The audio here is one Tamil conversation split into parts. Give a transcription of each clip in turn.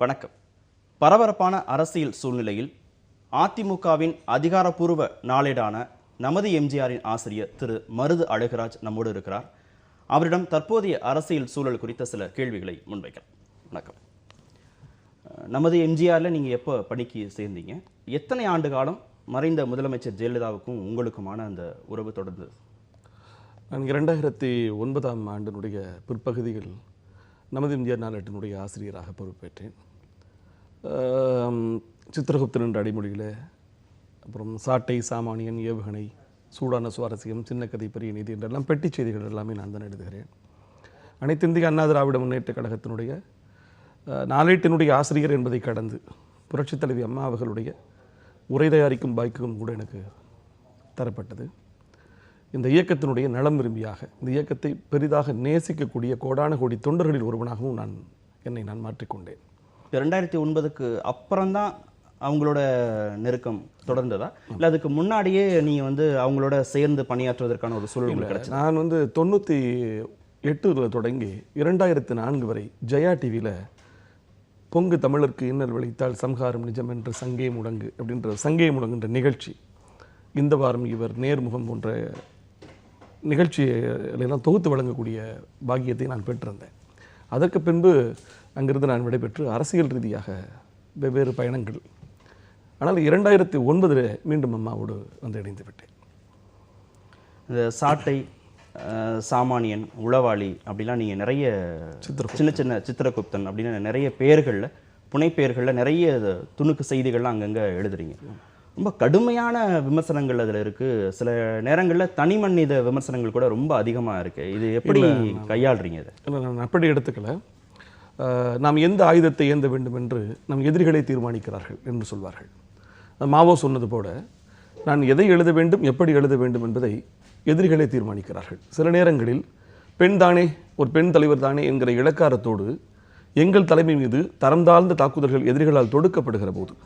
வணக்கம். பரபரப்பான அரசியல் சூழ்நிலையில் அதிமுகவின் அதிகாரப்பூர்வ நாளேடான நமது எம்ஜிஆரின் ஆசிரியர் திரு மருது அழகுராஜ் நம்மோடு இருக்கிறார். அவரிடம் தற்போதைய அரசியல் சூழல் குறித்த சில கேள்விகளை முன்வைக்கலாம். வணக்கம். நமது எம்ஜிஆரில் நீங்கள் எப்போ பணிக்கு சேர்ந்தீங்க? எத்தனை ஆண்டு காலம் மறைந்த முதலமைச்சர் ஜெயலலிதாவுக்கும் உங்களுக்குமான அந்த உறவு தொடர்ந்தது? நான் 2009ஆம் ஆண்டினுடைய பிற்பகுதியில் நமது எம்ஜிஆர் நாளேட்டினுடைய ஆசிரியராக பொறுப்பேற்றேன். சித்திரகுப்தன் என்ற அடிமொழியில், அப்புறம் சாட்டை, சாமானியன், ஏவுகணை, சூடான சுவாரஸ்யம், சின்ன கதை, பெரிய நீதி என்றெல்லாம் பெட்டி செய்திகள் எல்லாமே நான் தான் எழுதுகிறேன். அனைத்து இந்திய அண்ணா திராவிட முன்னேற்ற கழகத்தினுடைய நாளேட்டினுடைய ஆசிரியர் என்பதை கடந்து புரட்சித் தலைவி அம்மா அவர்களுடைய உரை தயாரிக்கும் பாக்கியம் கூட எனக்கு தரப்பட்டது. இந்த இயக்கத்தினுடைய நலம் விரும்பியாக, இந்த இயக்கத்தை பெரிதாக நேசிக்கக்கூடிய கோடான கோடி தொண்டர்களில் ஒருவனாகவும் என்னை மாற்றிக்கொண்டேன். 2009க்கு அப்புறம்தான் அவங்களோட நெருக்கம் தொடர்ந்ததா, இல்லை அதுக்கு முன்னாடியே நீங்கள் அவங்களோட சேர்ந்து பணியாற்றுவதற்கான ஒரு சூழல் கிடைச்சது? நான் 98 தொடங்கி 2004 வரை ஜெயா டிவியில் பொங்கு தமிழருக்கு இன்னல் விளைத்தால் சம்ஹாரம் நிஜம் என்று சங்கே முடங்கு அப்படின்ற சங்கே முடங்குன்ற நிகழ்ச்சி, இந்த வாரம் இவர் நேர்முகம் போன்ற நிகழ்ச்சிகளெல்லாம் தொகுத்து வழங்கக்கூடிய பாக்கியத்தை நான் பெற்றிருந்தேன். அதற்கு பின்பு அங்கிருந்து நான் விடைபெற்று அரசியல் ரீதியாக வெவ்வேறு பயணங்கள். ஆனால் 2009 மீண்டும் அம்மாவோடு இணைந்து விட்டேன். இந்த சாட்டை, சாமானியன், உளவாளி அப்படிலாம் நீங்கள் நிறைய சின்ன சின்ன சித்திரகுப்தன் அப்படின்னு நிறைய பெயர்களில், புனைப்பெயர்களில் நிறைய துணுக்கு செய்திகள்லாம் அங்கங்கே எழுதுறீங்க. ரொம்ப கடுமையான விமர்சனங்கள் அதில் இருக்குது. சில நேரங்களில் தனி மனித விமர்சனங்கள் கூட ரொம்ப அதிகமாக இருக்குது. இது எப்படி கையாளுறீங்க? இதை நான் அப்படி எடுத்துக்கல. நாம் எந்த ஆயுதத்தை ஏந்த வேண்டும் என்று நம் எதிரிகளை தீர்மானிக்கிறார்கள் என்று சொல்வார்கள். மாவோ சொன்னது போல, நான் எதை எழுத வேண்டும், எப்படி எழுத வேண்டும் என்பதை எதிரிகளை தீர்மானிக்கிறார்கள். சில நேரங்களில் பெண் தானே, ஒரு பெண் தலைவர் தானே என்கிற இலக்காரத்தோடு எங்கள் தலைமை மீது தரம் தாழ்ந்த தாக்குதல்கள் எதிரிகளால் தொடுக்கப்படுகிற போது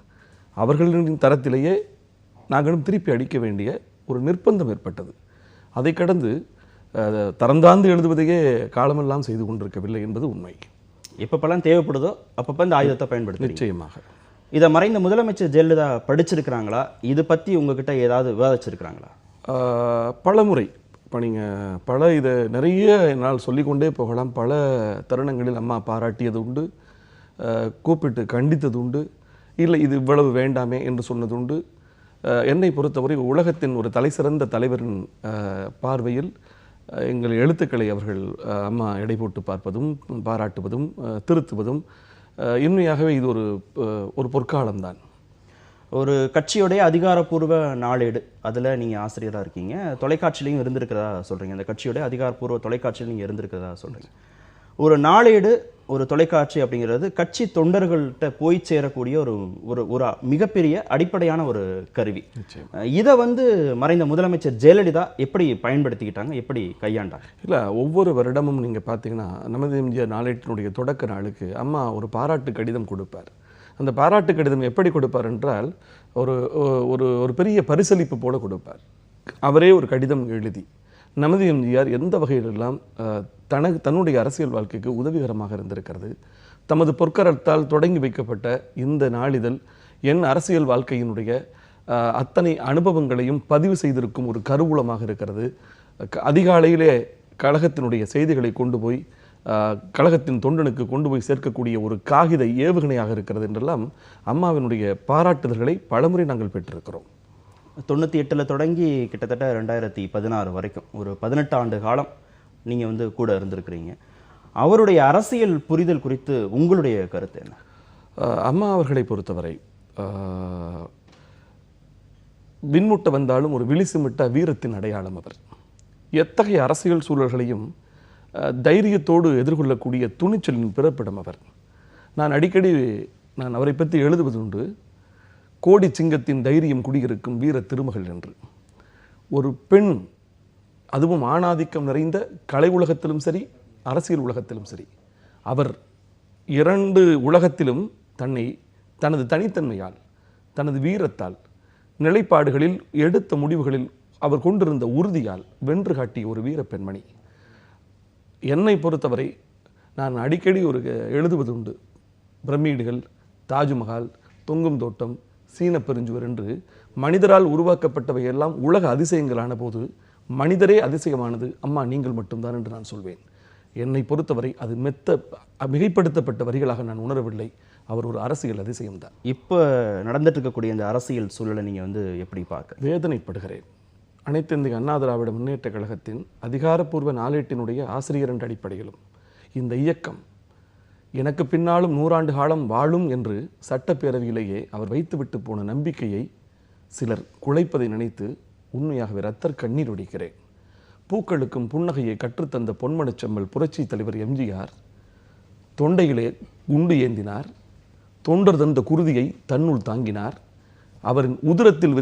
அவர்களின் தரத்திலேயே நாங்களும் திருப்பி அடிக்க வேண்டிய ஒரு நிர்பந்தம் ஏற்பட்டது. அதை கடந்து தரந்தாழ்ந்து எழுதுவதையே காலமெல்லாம் செய்து கொண்டிருக்கவில்லை என்பது உண்மை. எப்பப்பெல்லாம் தேவைப்படுதோ அப்பப்போ இந்த ஆயுதத்தை பயன்படுத்த. நிச்சயமாக. இதை மறைந்த முதலமைச்சர் ஜெயலலிதா படிச்சிருக்கிறாங்களா? இது பற்றி உங்ககிட்ட ஏதாவது விவாதிச்சிருக்கிறாங்களா? பல முறை இதை நிறைய என்னால் சொல்லிக்கொண்டே போகலாம். பல தருணங்களில் அம்மா பாராட்டியது உண்டு, கூப்பிட்டு கண்டித்தது உண்டு, இல்லை இது இவ்வளவு வேண்டாமே என்று சொன்னது உண்டு. என்னை பொறுத்தவரை உலகத்தின் ஒரு தலைசிறந்த தலைவரின் பார்வையில் எங்கள் எழுத்துக்களை அவர்கள் அம்மா எடை போட்டு பார்ப்பதும், பாராட்டுவதும், திருத்துவதும் உண்மையாகவே இது ஒரு பொற்காலம்தான். ஒரு கட்சியோடைய அதிகாரப்பூர்வ நாளேடு, அதில் நீங்கள் ஆசிரியராக இருக்கீங்க, தொலைக்காட்சியிலையும் இருந்திருக்கிறதா சொல்கிறீங்க. அந்த கட்சியோடைய அதிகாரப்பூர்வ தொலைக்காட்சியில் நீங்கள் இருந்திருக்கிறதா சொல்கிறீங்க. ஒரு நாளேடு, ஒரு தொலைக்காட்சி அப்படிங்கிறது கட்சி தொண்டர்கள்ட்ட போய் சேரக்கூடிய ஒரு மிகப்பெரிய அடிப்படையான ஒரு கருவி. இதை மறைந்த முதலமைச்சர் ஜெயலலிதா எப்படி பயன்படுத்திக்கிட்டாங்க, எப்படி கையாண்டாங்க? இல்லை, ஒவ்வொரு வருடமும் நீங்கள் பார்த்தீங்கன்னா நமது எம்ஜிஆர் நாளேட்டினுடைய தொடக்க நாளுக்கு அம்மா ஒரு பாராட்டு கடிதம் கொடுப்பார். அந்த பாராட்டு கடிதம் எப்படி கொடுப்பார் என்றால், ஒரு பெரிய பரிசளிப்பு போல கொடுப்பார். அவரே ஒரு கடிதம் எழுதி நமது எம்ஜிஆர் எந்த வகையிலெல்லாம் தன்னுடைய அரசியல் வாழ்க்கைக்கு உதவிகரமாக இருந்திருக்கிறது, தமது பொற்கரத்தால் தொடங்கி வைக்கப்பட்ட இந்த நாளிதழ் என் அரசியல் வாழ்க்கையினுடைய அத்தனை அனுபவங்களையும் பதிவு செய்திருக்கும் ஒரு கருவூலமாக இருக்கிறது. அதிகாலையிலே கழகத்தினுடைய செய்திகளை கொண்டு போய் கழகத்தின் தொண்டனுக்கு கொண்டு போய் சேர்க்கக்கூடிய ஒரு காகித ஏவுகணையாக இருக்கிறது என்றெல்லாம் அம்மாவினுடைய பாராட்டுதல்களை பலமுறை நாங்கள் பெற்றிருக்கிறோம். 98 தொடங்கி கிட்டத்தட்ட 2016 வரைக்கும் ஒரு 18 ஆண்டு காலம் நீங்கள் கூட இருந்திருக்கிறீங்க. அவருடைய அரசியல் புரிதல் குறித்து உங்களுடைய கருத்து என்ன? அம்மா அவர்களை பொறுத்தவரை விண்முட்ட வந்தாலும் ஒரு விழிசுமிட்ட வீரத்தின் அடையாளம் அவர். எத்தகைய அரசியல் சூழல்களையும் தைரியத்தோடு எதிர்கொள்ளக்கூடிய துணிச்சலின் பிறப்பிடம் அவர். நான் அடிக்கடி அவரை பற்றி எழுதுவதுண்டு, கோடி சிங்கத்தின் தைரியம் குடியிருக்கும் வீர திருமகள் என்று. ஒரு பெண், அதுவும் ஆணாதிக்கம் நிறைந்த கலை உலகத்திலும் சரி, அரசியல் உலகத்திலும் சரி, அவர் 2 உலகத்திலும் தனது தனித்தன்மையால், தனது வீரத்தால், நிலைப்பாடுகளில், எடுத்த முடிவுகளில் அவர் கொண்டிருந்த உறுதியால் வென்று காட்டிய ஒரு வீர பெண்மணி. என்னை பொறுத்தவரை நான் அடிக்கடி எழுதுவது உண்டு, பிரமிடுகள், தாஜ்மஹால், தொங்கும் தோட்டம், சீன பெருஞ்சுவர் என்று மனிதரால் உருவாக்கப்பட்டவை எல்லாம் உலக அதிசயங்களான போது மனிதரே அதிசயமானது அம்மா நீங்கள் மட்டும்தான் என்று நான் சொல்வேன். என்னை பொறுத்தவரை அது மிகைப்படுத்தப்பட்ட வரிகளாக நான் உணரவில்லை. அவர் ஒரு அரசியல் அதிசயம்தான். இப்போ நடந்துட்டு இருக்கக்கூடிய இந்த அரசியல் சூழலை நீங்கள் வந்து எப்படி பார்க்க? வேதனைப்படுகிறேன். அனைத்து இந்திய அண்ணா திராவிட முன்னேற்ற கழகத்தின் அதிகாரப்பூர்வ நாளேட்டினுடைய ஆசிரியர் என்ற அடிப்படையிலும் இந்த இயக்கம் எனக்கு பின்னாலும் 100 ஆண்டு காலம் வாழும் என்று சட்டப்பேரவையிலேயே அவர் வைத்துவிட்டு போன நம்பிக்கையை சிலர் குலைப்பதை நினைத்து உண்மையாகவே ரத்தர் கண்ணீர் வடிக்கிறேன். பூக்களுக்கும் புன்னகையை கற்றுத்தந்த பொன்மனச்செம்மல் புரட்சி தலைவர் எம்ஜிஆர் தொண்டையிலே குண்டு ஏந்தினார். தொண்டர் தந்த குருதியை தன்னுள் தாங்கினார். அவரின் உதிரத்தில்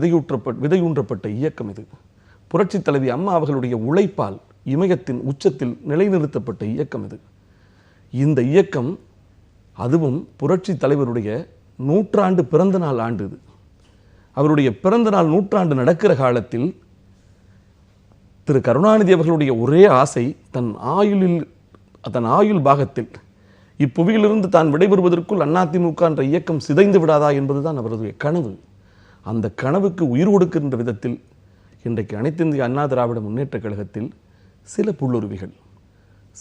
விதையூன்றப்பட்ட இயக்கம் இது. புரட்சி தலைவி அம்மா அவர்களுடைய உழைப்பால் இமயத்தின் உச்சத்தில் நிலைநிறுத்தப்பட்ட இயக்கம் இது. இந்த இயக்கம், அதுவும் புரட்சி தலைவருடைய 100 பிறந்த நாள் ஆண்டு இது. அவருடைய பிறந்த நாள் 100 நடக்கிற காலத்தில் திரு கருணாநிதி அவர்களுடைய ஒரே ஆசை தன் ஆயுள் பாகத்தில் இப்புவியிலிருந்து தான் விடைபெறுவதற்குள் அதிமுக என்ற இயக்கம் சிதைந்து விடாதா என்பதுதான் அவரது கனவு. அந்த கனவுக்கு உயிர் கொடுக்கின்ற விதத்தில் இன்றைக்கு அனைத்து இந்திய அண்ணா திராவிட முன்னேற்ற கழகத்தில் சில புல்லுருவிகள்,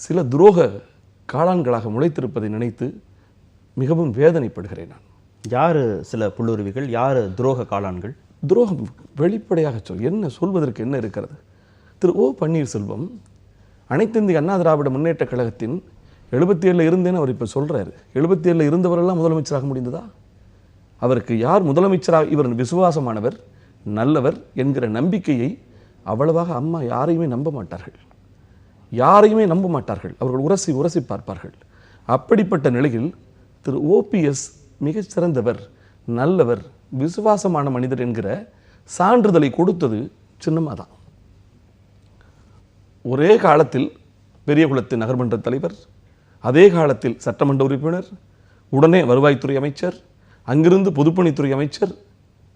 சில துரோக காளான்களாக முளைத்திருப்பதை நினைத்து மிகவும் வேதனைப்படுகிறேன் நான். யார் சில புல்லுருவிகள், யார் துரோக காளான்கள்? துரோகம் வெளிப்படையாக என்ன சொல்வதற்கு என்ன இருக்கிறது? திரு ஓ பன்னீர்செல்வம் அனைத்து இந்திய அண்ணா திராவிட முன்னேற்ற கழகத்தின் 77 இருந்தேன்னு அவர் இப்போ சொல்கிறாரு. 77 இருந்தவரெல்லாம் முதலமைச்சராக முடிந்ததா? அவருக்கு யார் முதலமைச்சராக, இவர் விசுவாசமானவர், நல்லவர் என்கிற நம்பிக்கையை அவ்வளவாக அம்மா யாரையுமே நம்ப மாட்டார்கள். அவர்கள் உரசி பார்ப்பார்கள். அப்படிப்பட்ட நிலையில் திரு ஓபிஎஸ் மிகச்சிறந்தவர், நல்லவர், விசுவாசமான மனிதர் என்கிற சான்றிதழை கொடுத்தது சின்னம்மா தான். ஒரே காலத்தில் பெரியகுளத்தின் நகர்மன்ற தலைவர், அதே காலத்தில் சட்டமன்ற உறுப்பினர், உடனே வருவாய்த்துறை அமைச்சர், அங்கிருந்து பொதுப்பணித்துறை அமைச்சர்,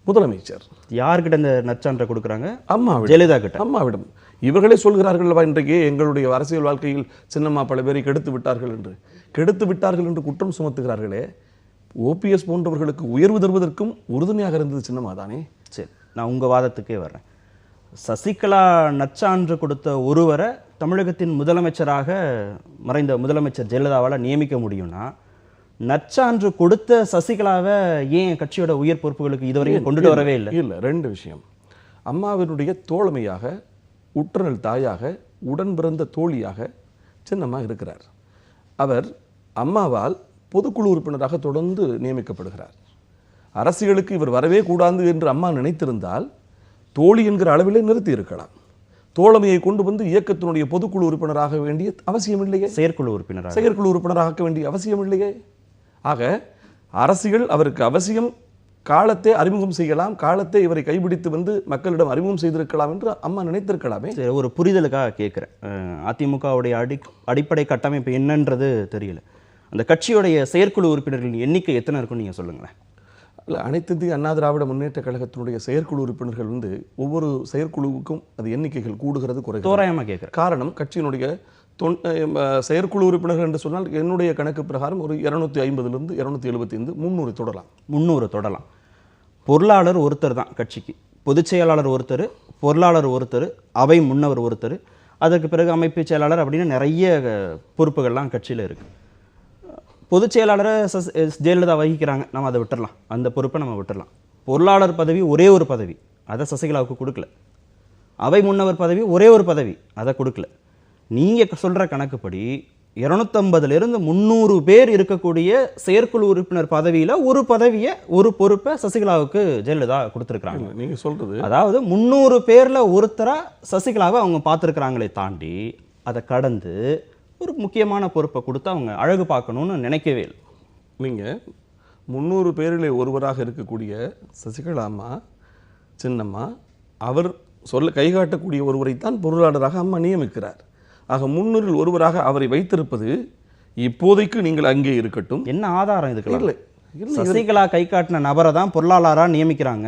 முதலமைச்சர். யார்கிட்ட இந்த நற்சான்றை கொடுக்குறாங்க? அம்மாவிடம், ஜெயலலிதா கிட்ட. அம்மாவிடம். இவர்களே சொல்கிறார்கள் இன்றைக்கு எங்களுடைய அரசியல் வாழ்க்கையில் சின்னம்மா பல பேரை கெடுத்து விட்டார்கள் என்று குற்றம் சுமத்துகிறார்களே. ஓபிஎஸ் போன்றவர்களுக்கு உயர்வு தருவதற்கும் உறுதுணையாக இருந்தது சின்னம்மா தானே. சரி, நான் உங்கள் வாதத்துக்கே வர்றேன். சசிகலா நற்சான்று கொடுத்த ஒருவரை தமிழகத்தின் முதலமைச்சராக மறைந்த முதலமைச்சர் ஜெயலலிதாவால் நியமிக்க முடியும்னா, நற்சான்று கொடுத்த சசிகலாவை ஏன் கட்சியோட உயர் பொறுப்புகளுக்கு இதுவரைக்கும் கொண்டுட்டு வரவே இல்லை? இல்லை, ரெண்டு விஷயம். அம்மாவினுடைய தோழமையாக, உற்றநல் தாயாக, உடன் பிறந்த தோழியாக சின்னம்மா இருக்கிறார். அவர் அம்மாவால் பொதுக்குழு உறுப்பினராக தொடர்ந்து நியமிக்கப்படுகிறார். அரசியலுக்கு இவர் வரவே கூடாது என்று அம்மா நினைத்திருந்தால் தோழி என்கிற அளவிலே நிறுத்தி இருக்கலாம். தோழமையை கொண்டு வந்து இயக்கத்தினுடைய பொதுக்குழு உறுப்பினராக வேண்டிய அவசியம் இல்லையே. செயற்குழு உறுப்பினராக வேண்டிய அவசியம் இல்லையே. ஆக அரசியல் அவருக்கு அவசியம். காலத்தை அறிமுகம் செய்யலாம், காலத்தை இவரை கைப்பிடித்து வந்து மக்களிடம் அறிமுகம் செய்திருக்கலாம் என்று அம்மா நினைத்திருக்கலாமே. சரி, ஒரு புரிதலுக்காக கேட்குறேன். அதிமுகவுடைய அடிப்படை கட்டமைப்பு என்னன்றது தெரியல. அந்த கட்சியுடைய செயற்குழு உறுப்பினர்களின் எண்ணிக்கை எத்தனை இருக்குன்னு நீங்கள் சொல்லுங்களேன். இல்லை, அனைத்து இந்திய அண்ணா திராவிட முன்னேற்ற கழகத்தினுடைய செயற்குழு உறுப்பினர்கள் ஒவ்வொரு செயற்குழுவுக்கும் அது எண்ணிக்கைகள் கூடுகிறது, குறைகிறது. தோராயமாக கேட்குறேன். காரணம், கட்சியினுடைய செயற்குழு உறுப்பினர்கள் என்று சொன்னால் என்னுடைய கணக்கு பிரகாரம் ஒரு 250 275 300 தொடலாம். 300 தொடலாம். பொருளாளர் ஒருத்தர் தான் கட்சிக்கு. பொதுச் செயலாளர் ஒருத்தர், பொருளாளர் ஒருத்தர், அவை முன்னவர் ஒருத்தர், அதற்கு பிறகு அமைப்பு செயலாளர் அப்படின்னு நிறைய பொறுப்புகள்லாம் கட்சியில் இருக்குது. பொதுச் செயலாளரை ஜெயலலிதா வகிக்கிறாங்க, நம்ம அதை விட்டுடலாம், அந்த பொறுப்பை நம்ம விட்டுடலாம். பொருளாளர் பதவி ஒரே ஒரு பதவி, அதை சசிகலாவுக்கு கொடுக்கல. அவை முன்னவர் பதவி ஒரே ஒரு பதவி, அதை கொடுக்கல. நீங்கள் சொல்கிற கணக்குப்படி 250 300 பேர் இருக்கக்கூடிய செயற்குழு உறுப்பினர் பதவியில் ஒரு பொறுப்பை சசிகலாவுக்கு ஜெயலலிதா கொடுத்துருக்குறாங்க. நீங்கள் சொல்கிறது, அதாவது 300 பேரில் ஒருத்தராக சசிகலாவை அவங்க பார்த்துருக்குறாங்களே தாண்டி அதை கடந்து ஒரு முக்கியமான பொறுப்பை கொடுத்து அவங்க அழகு பார்க்கணும்னு நினைக்கவே இல்லை. நீங்கள் 300 பேரிலே ஒருவராக இருக்கக்கூடிய சசிகலா அம்மா, சின்னம்மா, அவர் கைகாட்டக்கூடிய ஒருவரைத்தான் பொருளாளராக அம்மா நியமிக்கிறார். ஆக 300 ஒருவராக அவரை வைத்திருப்பது இப்போதைக்கு நீங்கள் அங்கே இருக்கட்டும். என்ன ஆதாரம் இதுக்கு? இல்லை, சசிகலா கை காட்டின நபரை தான் பொருளாளராக நியமிக்கிறாங்க,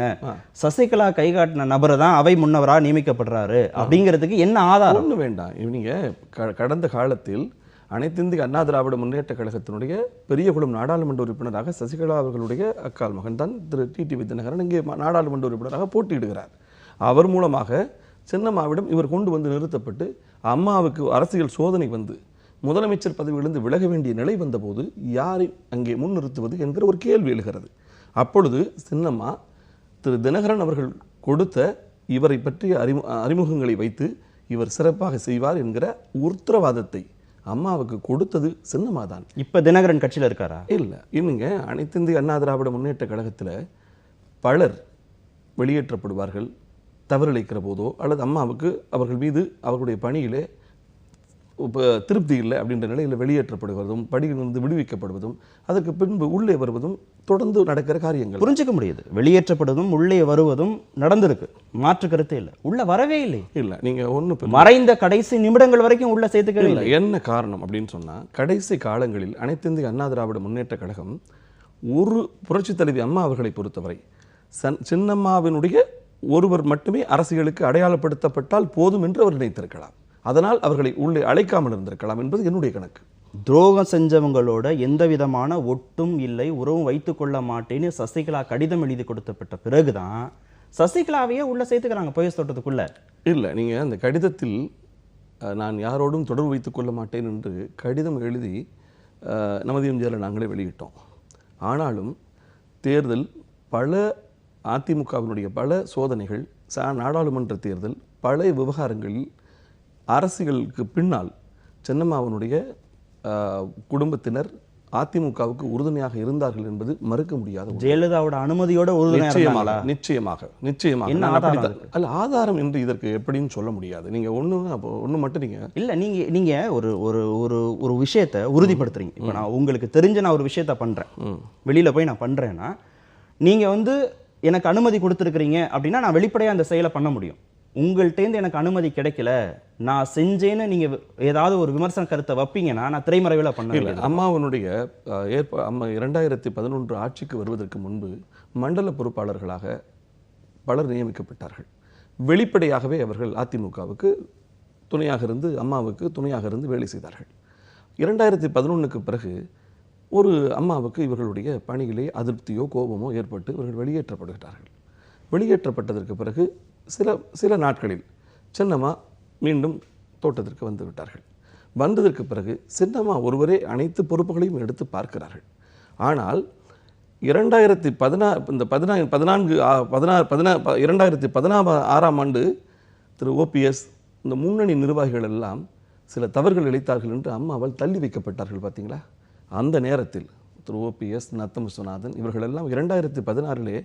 சசிகலா கை காட்டின நபரை தான் அவை முன்னவராக நியமிக்கப்படுறாரு அப்படிங்கிறதுக்கு என்ன ஆதாரம்? ஒன்றும் வேண்டாம். நீங்கள் கடந்த காலத்தில் அனைத்திந்திய அண்ணா திராவிட முன்னேற்ற கழகத்தினுடைய பெரியகுளம் நாடாளுமன்ற உறுப்பினராக சசிகலா அவர்களுடைய அக்கால் மகன் தான் திரு டிடிவி தினகரன் இங்கே நாடாளுமன்ற உறுப்பினராக போட்டியிடுகிறார். அவர் மூலமாக சின்னம்மாவிடம் இவர் கொண்டு வந்து நிறுத்தப்பட்டு அம்மாவுக்கு அரசியல் சோதனை வந்து முதலமைச்சர் பதவியிலிருந்து விலக வேண்டிய நிலை வந்தபோது யாரை அங்கே முன்னிறுத்துவது என்கிற ஒரு கேள்வி எழுகிறது. அப்பொழுது சின்னம்மா திரு தினகரன் அவர்கள் கொடுத்த இவரை பற்றிய அறிமுகங்களை வைத்து இவர் சிறப்பாக செய்வார் என்கிற உத்தரவாதத்தை அம்மாவுக்கு கொடுத்தது சின்னம்மா தான். இப்ப தினகரன் கட்சியில் இருக்காரா? இல்லை, இன்னுங்க அனைத்திந்திய அண்ணா திராவிட முன்னேற்ற கழகத்தில் பலர் வெளியேற்றப்படுவார்கள் தவறிழைக்கிற போதோ, அல்லது அம்மாவுக்கு அவர்கள் மீது அவர்களுடைய பணியிலே திருப்தி இல்லை அப்படின்ற நிலையில் வெளியேற்றப்படுவதும் படியிலிருந்து விடுவிக்கப்படுவதும் அதற்கு பின்பு உள்ளே வருவதும் தொடர்ந்து நடக்கிற காரியங்கள் புரிஞ்சுக்க முடியுது. வெளியேற்றப்படுவதும் உள்ளே வருவதும் நடந்திருக்கு, மாற்று கருத்தே இல்லை. உள்ள வரவே இல்லை. இல்லை, நீங்க ஒன்று மறைந்த கடைசி நிமிடங்கள் வரைக்கும் உள்ள சேர்த்துக்கவே இல்லை. என்ன காரணம் அப்படின்னு சொன்னா, கடைசி காலங்களில் அனைத்திந்திய அண்ணா திராவிட முன்னேற்ற கழகம் ஒரு புரட்சி தலைவி அம்மா அவர்களை பொறுத்தவரை சின்னம்மாவினுடைய ஒருவர் மட்டுமே அரசியலுக்கு அடையாளப்படுத்தப்பட்டால் போதும் என்று அவர் நினைத்திருக்கலாம். அதனால் அவர்களை உள்ளே அழைக்காமல் இருந்திருக்கலாம் என்பது என்னுடைய கணக்கு. துரோகம் செஞ்சவங்களோட எந்த விதமான ஒட்டும் இல்லை, உறவும் வைத்துக் கொள்ள மாட்டேன்னு சசிகலா கடிதம் எழுதி கொடுத்தப்பட்ட பிறகுதான் சசிகலாவையே உள்ள சேர்த்துக்கிறாங்க போயஸ் தோட்டத்துக்குள்ள. இல்லை, நீங்க அந்த கடிதத்தில் நான் யாரோடும் தொடர்பு வைத்துக் கொள்ள மாட்டேன் என்று கடிதம் எழுதி நமது எம்ஜிஆரில் நாங்களே வெளியிட்டோம். ஆனாலும் தேர்தல் பல அதிமுகவினுடைய பல சோதனைகள், நாடாளுமன்ற தேர்தல், பல விவகாரங்களில் அரசியலுக்கு பின்னால் சின்னம்மாவனுடைய குடும்பத்தினர் அதிமுகவுக்கு உறுதுணையாக இருந்தார்கள் என்பது மறுக்க முடியாத. ஜெயலலிதாவோட அனுமதியோட நிச்சயமாக அல்ல ஆதாரம் என்று இதற்கு எப்படின்னு சொல்ல முடியாது. நீங்க ஒண்ணு மட்டும் நீங்க இல்ல நீங்க ஒரு ஒரு ஒரு ஒரு விஷயத்தை உறுதிப்படுத்துறீங்க. இப்போ நான் உங்களுக்கு தெரிஞ்ச நான் ஒரு விஷயத்த பண்றேன், வெளியில போய் நான் பண்றேன்னா நீங்க வந்து எனக்கு அனுமதி கொடுத்துருக்கிறீங்க அப்படின்னா நான் வெளிப்படையாக அந்த செயலை பண்ண முடியும். உங்கள்கிட்டேருந்து எனக்கு அனுமதி கிடைக்கல, நான் செஞ்சேன்னு நீங்கள் ஏதாவது ஒரு விமர்சன கருத்தை வைப்பீங்கன்னா நான் திரைமறைவில் பண்ணல. அம்மாவனுடைய 2011 ஆட்சிக்கு வருவதற்கு முன்பு மண்டல பொறுப்பாளர்களாக பலர் நியமிக்கப்பட்டார்கள். வெளிப்படையாகவே அவர்கள் அதிமுகவுக்கு துணையாக இருந்து அம்மாவுக்கு துணையாக இருந்து வேலை செய்தார்கள். 2011க்கு பிறகு ஒரு அம்மாவுக்கு இவர்களுடைய பணியிலே அதிருப்தியோ கோபமோ ஏற்பட்டு இவர்கள் வெளியேற்றப்படுகிறார்கள். வெளியேற்றப்பட்டதற்கு பிறகு சில நாட்களில் சின்னம்மா மீண்டும் தோட்டத்திற்கு வந்து விட்டார்கள். வந்ததற்கு பிறகு சின்னம்மா ஒருவரே அனைத்து பொறுப்புகளையும் எடுத்து பார்க்கிறார்கள். ஆனால் 2016ஆம் ஆண்டு திரு ஓபிஎஸ் இந்த முன்னணி நிர்வாகிகள் எல்லாம் சில தவறுகள் இழைத்தார்கள் என்று அம்மாவால் தள்ளி வைக்கப்பட்டார்கள். பார்த்தீங்களா? அந்த நேரத்தில் திரு ஓபிஎஸ், நத்தம் விஸ்வநாதன் இவர்கள் எல்லாம் 2016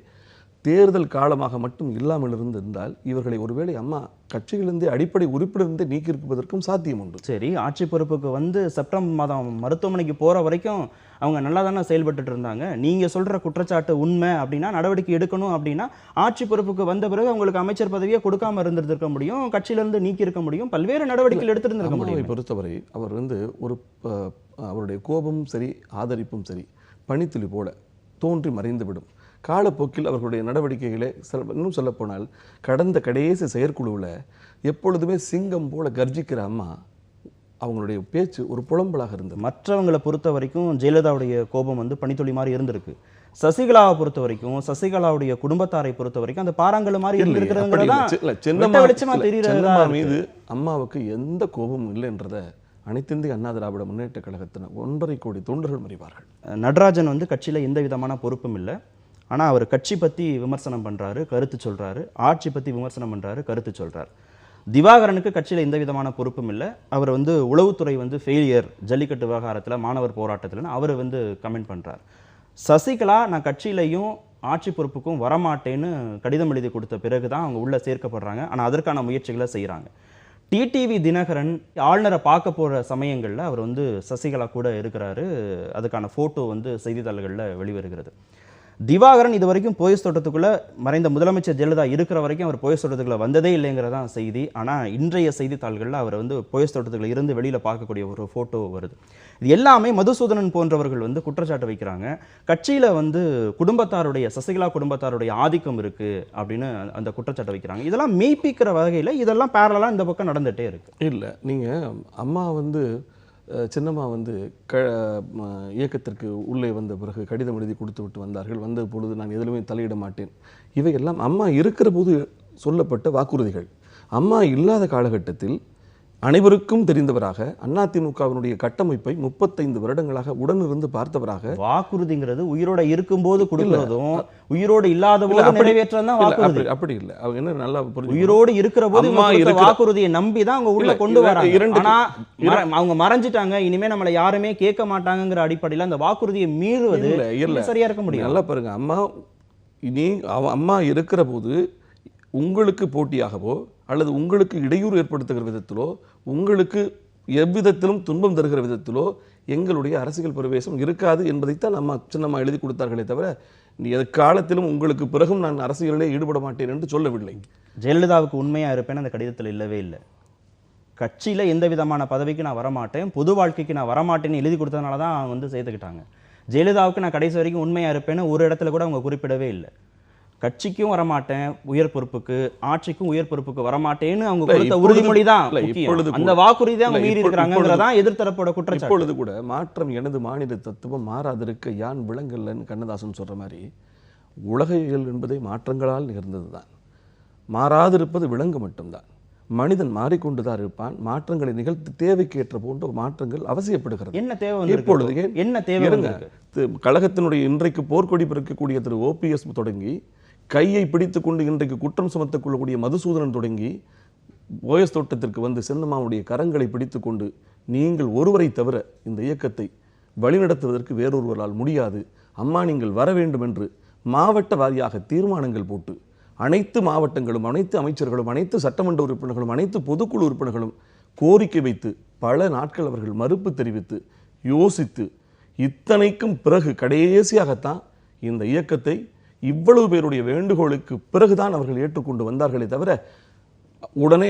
தேர்தல் காலமாக மட்டும் இல்லாமல் இருந்திருந்தால் இவர்களை ஒருவேளை அம்மா கட்சியிலிருந்தே அடிப்படை உறுப்பினர்ந்தே நீக்கியிருப்பதற்கும் சாத்தியம் உண்டு. சரி, ஆட்சி பொறுப்புக்கு வந்து செப்டம்பர் மாதம் மருத்துவமனைக்கு போகிற வரைக்கும் அவங்க நல்லா தானே செயல்பட்டு இருந்தாங்க. நீங்கள் சொல்கிற குற்றச்சாட்டு உண்மை அப்படின்னா, நடவடிக்கை எடுக்கணும் அப்படின்னா, ஆட்சி பொறுப்புக்கு வந்த பிறகு அவங்களுக்கு அமைச்சர் பதவியை கொடுக்காம இருந்திருக்க முடியும், கட்சியிலிருந்து நீக்கி இருக்க முடியும், பல்வேறு நடவடிக்கைகள் எடுத்திருந்திருக்க முடியும். பொறுத்தவரை அவர் வந்து அவருடைய கோபமும் சரி ஆதரிப்பும் சரி பனித்துளி போல தோன்றி மறைந்துவிடும். காலப்போக்கில் அவர்களுடைய நடவடிக்கைகளை இன்னும் சொல்லப்போனால் கடந்த கடைசி செயற்குழுவில் எப்பொழுதுமே சிங்கம் போல கர்ஜிக்கிற அம்மா அவங்களுடைய பேச்சு ஒரு புலம்பலாக இருந்தது. மற்றவங்களை பொறுத்த வரைக்கும் ஜெயலலிதாவுடைய கோபம் வந்து பனித்துளி மாதிரி இருந்திருக்கு. சசிகலாவை பொறுத்த வரைக்கும், சசிகலாவுடைய குடும்பத்தாரை பொறுத்த வரைக்கும் அந்த பாறாங்கல் மாதிரி சின்னம்மா மீது அம்மாவுக்கு எந்த கோபமும் இல்லை என்றதை அனைத்திந்திய அண்ணா திராவிட முன்னேற்ற கழகத்தினர் 1.5 கோடி தொண்டர்கள் மறிவார்கள். நடராஜன் வந்து கட்சியில் எந்த விதமான பொறுப்பும் இல்லை. ஆனால் அவர் கட்சி பற்றி விமர்சனம் பண்ணுறாரு, கருத்து சொல்கிறாரு. ஆட்சி பற்றி விமர்சனம் பண்ணுறாரு, கருத்து சொல்கிறார். திவாகரனுக்கு கட்சியில் எந்த விதமான பொறுப்பும் இல்லை. அவர் வந்து உளவுத்துறை வந்து ஃபெயிலியர், ஜல்லிக்கட்டு விவகாரத்தில், மாணவர் போராட்டத்தில் அவர் வந்து கமெண்ட் பண்ணுறார். சசிகலா நான் கட்சியிலையும் ஆட்சி பொறுப்புக்கும் வரமாட்டேன்னு கடிதம் எழுதி கொடுத்த பிறகு தான் அவங்க உள்ளே சேர்க்கப்படுறாங்க. ஆனால் அதற்கான முயற்சிகளை செய்கிறாங்க. டிடிவி தினகரன் ஆளுநரை பார்க்க போகிற சமயங்களில் அவர் வந்து சசிகலா கூட இருக்கிறாரு. அதுக்கான ஃபோட்டோ வந்து செய்தித்தாள்களில் வெளிவருகிறது. திவாகரன் இது வரைக்கும் போயஸ் தோட்டத்துக்குள்ளே மறைந்த முதலமைச்சர் ஜெயலலிதா இருக்கிற வரைக்கும் அவர் போயஸ் தோட்டத்துக்குள்ளே வந்ததே இல்லைங்கிறதான் செய்தி. ஆனால் இன்றைய செய்தித்தாள்களில் அவர் வந்து போயஸ் தோட்டத்துக்குள்ள இருந்து வெளியில் பார்க்கக்கூடிய ஒரு ஃபோட்டோ வருது. இது எல்லாமே மதுசூதனன் போன்றவர்கள் வந்து குற்றச்சாட்டு வைக்கிறாங்க. கட்சியில் வந்து குடும்பத்தாருடைய, சசிகலா குடும்பத்தாருடைய ஆதிக்கம் இருக்குது அப்படின்னு அந்த குற்றச்சாட்டு வைக்கிறாங்க. இதெல்லாம் மெய்ப்பிக்கிற வகையில் இதெல்லாம் பேரலாக இந்த பக்கம் நடந்துகிட்டே இருக்கு. இல்லை, நீங்கள் அம்மா வந்து சின்னம்மா வந்து இயக்கத்திற்கு உள்ளே வந்த பிறகு கடிதம் எழுதி கொடுத்து விட்டு வந்தார்கள். வந்த பொழுது நான் எதிலுமே தலையிட மாட்டேன். இவையெல்லாம் அம்மா இருக்கிற போது சொல்லப்பட்ட வாக்குறுதிகள். அம்மா இல்லாத காலகட்டத்தில் அனைவருக்கும் தெரிந்தவராக அதிமுகவினுடைய கட்டமைப்பை 35 வருடங்களாக உடனிருந்து பார்த்தவராக. வாக்குறுதிங்கிறது உயிரோட இருக்கும்போது கொடுக்கிறதும் உயிரோடு இல்லாத போது நிறைவேற்றதான் வாக்குறுதி. அப்படி இல்லை. அவங்க என்ன நல்லா புரிஞ்சு, உயிரோடு இருக்கிற போது வாக்குறுதியை நம்பி தான் அவங்க உள்ள கொண்டு வராங்க. ஆனா அவங்க மறைஞ்சிட்டாங்க, இனிமே நம்மளை யாருமே கேட்க மாட்டாங்கிற அடிப்படையில் அந்த வாக்குறுதியை மீறுவது சரியா இருக்க முடியும். நல்லா பாருங்க, அம்மா இருக்கிற போது உங்களுக்கு போட்டியாகவோ அல்லது உங்களுக்கு இடையூறு ஏற்படுத்துகிற விதத்திலோ உங்களுக்கு எவ்விதத்திலும் துன்பம் தருகிற விதத்திலோ எங்களுடைய அரசியல் பிரவேசம் இருக்காது என்பதைத்தான் சின்னம்மா எழுதி கொடுத்தார்களே தவிர எக்காலத்திலும் உங்களுக்கு பிறகும் நான் அரசியலிலே ஈடுபட மாட்டேன் என்று சொல்லவில்லை. ஜெயலலிதாவுக்கு உண்மையா இருப்பேன்னு அந்த கடிதத்தில் இல்லவே இல்லை. கட்சியில எந்த விதமான பதவிக்கு நான் வரமாட்டேன், பொது வாழ்க்கைக்கு நான் வரமாட்டேன்னு எழுதி கொடுத்ததுனால தான் அவங்க வந்து சேர்த்துக்கிட்டாங்க. ஜெயலலிதாவுக்கு நான் கடைசி வரைக்கும் உண்மையா இருப்பேன்னு ஒரு இடத்துல கூட அவங்க குறிப்பிடவே இல்லை. கட்சிக்கும் வரமாட்டேன் உயர் பொறுப்புக்கு, ஆட்சிக்கும் உயர் பொறுப்புக்கு வரமாட்டேன்னு அவங்க கொடுத்த உறுதிமொழி தான் அந்த வாக்குறுதி தான் மீறி இருக்கிறாங்கிறதா எதிர்த்தரப்போட குற்றச்சாட்டு. இப்பொழுது கூட மாற்றம் எனது மாநில தத்துவம் மாறாதிருக்க யான் விளங்கல்லன்னு கண்ணதாசன் சொல்ற மாதிரி உலகியல் என்பதை மாற்றங்களால் நிகழ்ந்ததுதான். மாறாதிருப்பது விலங்கு மட்டும்தான். மனிதன் மாறிக்கொண்டுதான் இருப்பான். மாற்றங்களை நிகழ்த்து தேவைக்கு ஏற்ற போன்ற மாற்றங்கள் அவசியப்படுகிறது. என்ன தேவை இப்பொழுது என்ன தேவை? கழகத்தினுடைய இன்றைக்கு போர்க்கொடி பிறக்கக்கூடிய திரு OPS தொடங்கி கையை பிடித்துக் கொண்டு இன்றைக்கு குற்றம் சுமத்தக் கொள்ளக்கூடிய மதுசூதனன் தொடங்கி OS தோட்டத்திற்கு வந்து சின்னம்மாவுடைய கரங்களை பிடித்துக் கொண்டு நீங்கள் ஒருவரை தவிர இந்த இயக்கத்தை வழிநடத்துவதற்கு வேறொருவரால் முடியாது, அம்மா நீங்கள் வர வேண்டும் என்று மாவட்ட வாரியாக தீர்மானங்கள் போட்டு அனைத்து மாவட்டங்களும் அனைத்து அமைச்சர்களும் அனைத்து சட்டமன்ற உறுப்பினர்களும் அனைத்து பொதுக்குழு உறுப்பினர்களும் கோரிக்கை வைத்து பல நாட்கள் அவர்கள் மறுப்பு தெரிவித்து யோசித்து இத்தனைக்கும் பிறகு கடைசியாகத்தான் இந்த இயக்கத்தை இவ்வளவு பேருடைய வேண்டுகோளுக்கு பிறகுதான் அவர்கள் ஏற்றுக்கொண்டு வந்தார்களே தவிர உடனே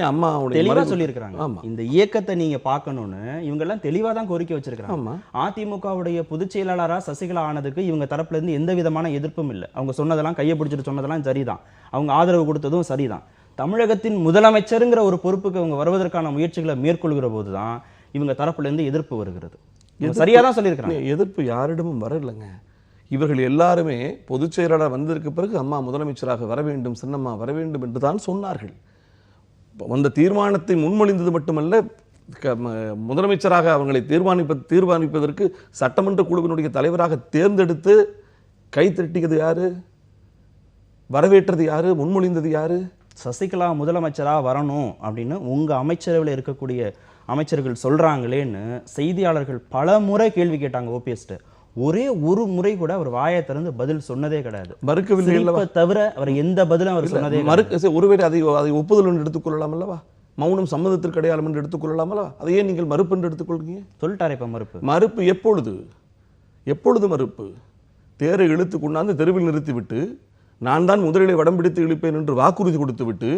தெளிவா சொல்லியிருக்கிறாங்க. இந்த இயக்கத்தை நீங்க பார்க்கணும்னு இவங்க எல்லாம் தெளிவா தான் கோரிக்கை வச்சிருக்காங்க. அதிமுகவுடைய பொதுச் செயலாளரா சசிகலா ஆனதுக்கு இவங்க தரப்புல இருந்து எந்த விதமான எதிர்ப்பும் இல்லை. அவங்க சொன்னதெல்லாம் கையை பிடிச்சிட்டு சொன்னதெல்லாம் சரிதான், அவங்க ஆதரவு கொடுத்ததும் சரிதான். தமிழகத்தின் முதலமைச்சருங்கிற ஒரு பொறுப்புக்கு அவங்க வருவதற்கான முயற்சிகளை மேற்கொள்கிற போதுதான் இவங்க தரப்புல இருந்து எதிர்ப்பு வருகிறது. சரியா தான் சொல்லியிருக்கிறாங்க. எதிர்ப்பு யாரிடமும் வரலைங்க. இவர்கள் எல்லாருமே பொதுச் செயலாளர் வந்ததற்கு பிறகு அம்மா முதலமைச்சராக வர வேண்டும், சின்னம்மா வர வேண்டும் என்று தான் சொன்னார்கள். அந்த தீர்மானத்தை முன்மொழிந்தது மட்டுமல்ல, முதலமைச்சராக அவங்களை தீர்மானிப்பதற்கு சட்டமன்ற குழுவினுடைய தலைவராக தேர்ந்தெடுத்து கைத்தட்டியது யாரு, வரவேற்றது யாரு, முன்மொழிந்தது யாரு? சசிகலா முதலமைச்சரா வரணும் அப்படின்னு உங்க அமைச்சரவையில் இருக்கக்கூடிய அமைச்சர்கள் சொல்றாங்களேன்னு செய்தியாளர்கள் பல முறை கேள்வி கேட்டாங்க OPS. ஒரே ஒரு முறை கூட அவர் வாயை திறந்து பதில் சொன்னதே கிடையாது. மறுக்கவில்லை தவிர அவர் எந்த பதிலும் அவர் சொன்னதே. ஒருவேளை அதை ஒப்புதல் என்று எடுத்துக்கொள்ளலாம் அல்லவா? மௌனம் சம்மதத்திற்கு அடையாளம் என்று எடுத்துக்கொள்ளலாம் அல்லவா? அதையே நீங்கள் மறுப்பு என்று எடுத்துக்கொள்கிறீங்க? சொல்லிட்டாரு. இப்ப மறுப்பு எப்பொழுது மறுப்பு? தேரை இழுத்து கொண்டாந்து தெருவில் நிறுத்திவிட்டு நான் தான் முதலிலே வடம் பிடித்து இழுப்பேன் என்று வாக்குறுதி கொடுத்து விட்டு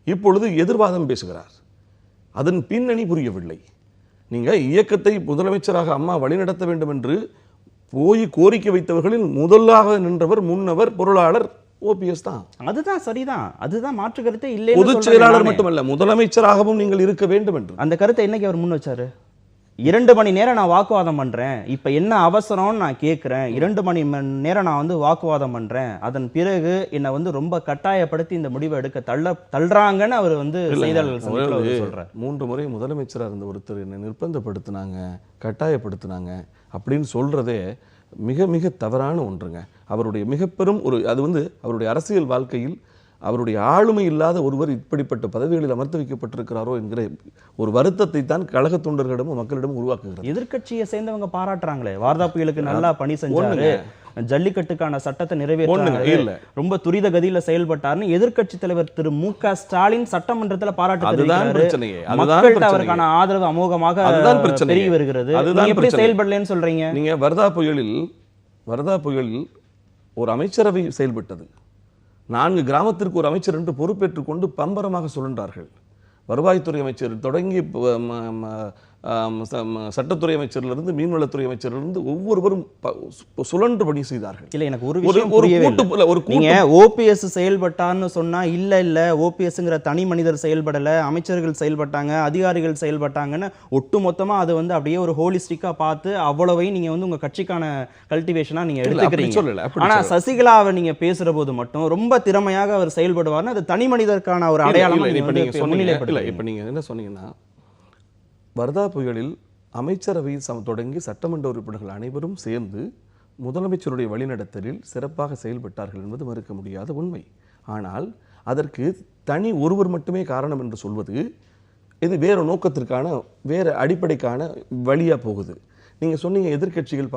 இப்பொழுது எதிர்வாதம் பேசுகிறார். அதன் பின்னணி புரியவில்லை. நீங்க இயக்கத்தை முதலமைச்சராக அம்மா வழிநடத்த வேண்டும் என்று போய் கோரிக்கை வைத்தவர்களில் முதலாக நின்றவர் முன்னவர் பொருளாளர் OPS தான். அதுதான் சரிதான், அதுதான் மாற்று கருத்தே இல்லை. பொதுச் செயலாளர் மட்டுமல்ல, முதலமைச்சராகவும் நீங்கள் இருக்க வேண்டும் என்று அந்த கருத்தை என்னைக்கு அவர் முன் வச்சாரு? 2 மணி நேரம் நான் வாக்குவாதம் பண்றேன், இப்ப என்ன அவசரம்னு நான் கேட்கிறேன், 2 மணி நேரம் நான் வந்து வாக்குவாதம் பண்றேன், அதன் பிறகு என்னை வந்து ரொம்ப கட்டாயப்படுத்தி இந்த முடிவை எடுக்க தள்ளுறாங்கன்னு அவர் வந்து செய்தியாளர்கள் சொல்றார். 3 முறை முதலமைச்சராக இருந்த ஒருத்தர் என்னை நிர்பந்தப்படுத்தினாங்க, கட்டாயப்படுத்தினாங்க அப்படின்னு சொல்றதே மிக மிக தவறான ஒன்றுங்க. அவருடைய மிக பெரும் அது வந்து அவருடைய அரசியல் வாழ்க்கையில் அவருடைய ஆளுமை இல்லாத ஒருவர் இப்படிப்பட்ட பதவிகளில் அமர்த்தி வைக்கப்பட்டிருக்கிறாரோ என்கிற ஒரு வருத்தத்தை தான் கழக தொண்டர்களிடமும் மக்களிடம் உருவாக்குகிறது. எதிர்க்கட்சியை சேர்ந்தவங்க பாராட்டுறாங்களே, வார்தா புயலுக்கு நல்லா பணி செஞ்சாரு, ஜல்லிக்கட்டுக்கான சட்டத்தை நிறைவேற்ற ரொம்ப துரித கதியில செயல்பட்டார்னு எதிர்க்கட்சி தலைவர் திரு MK ஸ்டாலின் சட்டமன்றத்தில் பாராட்டு தெரிவிக்கிறாரு. அவருக்கான ஆதரவு அமோகமாக பெருகி வருகிறது. எப்படி செயல்படலன்னு சொல்றீங்க நீங்க? வர்தா புயலில் ஒரு அமைச்சரவை செயல்பட்டது. 4 கிராமத்திற்கு ஒரு அமைச்சர் என்று பொறுப்பேற்றுக் கொண்டு பம்பரமாக சுழன்றார்கள். வருவாய்த்துறை அமைச்சர் தொடங்கி சட்டத்துறை அமைச்சரிலிருந்து மீன்வளத்துறை அமைச்சரிலிருந்து ஒவ்வொருவரும் சுழன்று பணி செய்தார்கள். இல்ல எனக்கு ஒரு விஷயம் புரியவே இல்லை. நீங்க ஓபிஎஸ் செயல்பட்டான்னு சொன்னா இல்ல ஓபிஎஸ்ங்கிற தனி மனிதர் செயல்படல, அமைச்சர்கள் செயல்பட்டாங்க, அதிகாரிகள் செயல்பட்டாங்கன்னு ஒட்டுமொத்தமா அது வந்து அப்படியே ஒரு ஹோலிஸ்டிக்கா பார்த்து அவ்வளவையும் நீங்க வந்து உங்க கட்சிக்கான கல்டிவேஷனா நீங்க எடுத்துக்கிறீங்க. ஆனா சசிகலாவை நீங்க பேசுற போது மட்டும் ரொம்ப திறமையாக அவர் செயல்படுவார்னு அது தனி மனிதருக்கான ஒரு அடையாளம். இப்ப நீங்க என்ன சொன்னீங்கன்னா, வர்தா புயலில் அமைச்சரவை தொடங்கி சட்டமன்ற உறுப்பினர்கள் அனைவரும் சேர்ந்து முதலமைச்சருடைய வழிநடத்தலில் சிறப்பாக செயல்பட்டார்கள் என்பது மறுக்க முடியாத உண்மை. ஆனால் அதற்கு தனி ஒருவர் மட்டுமே காரணம் என்று சொல்வது இது வேறு நோக்கத்திற்கான வேறு அடிப்படைக்கான வழியாக போகுது. நீங்கள் சொன்னீங்க எதிர்க்கட்சிகள்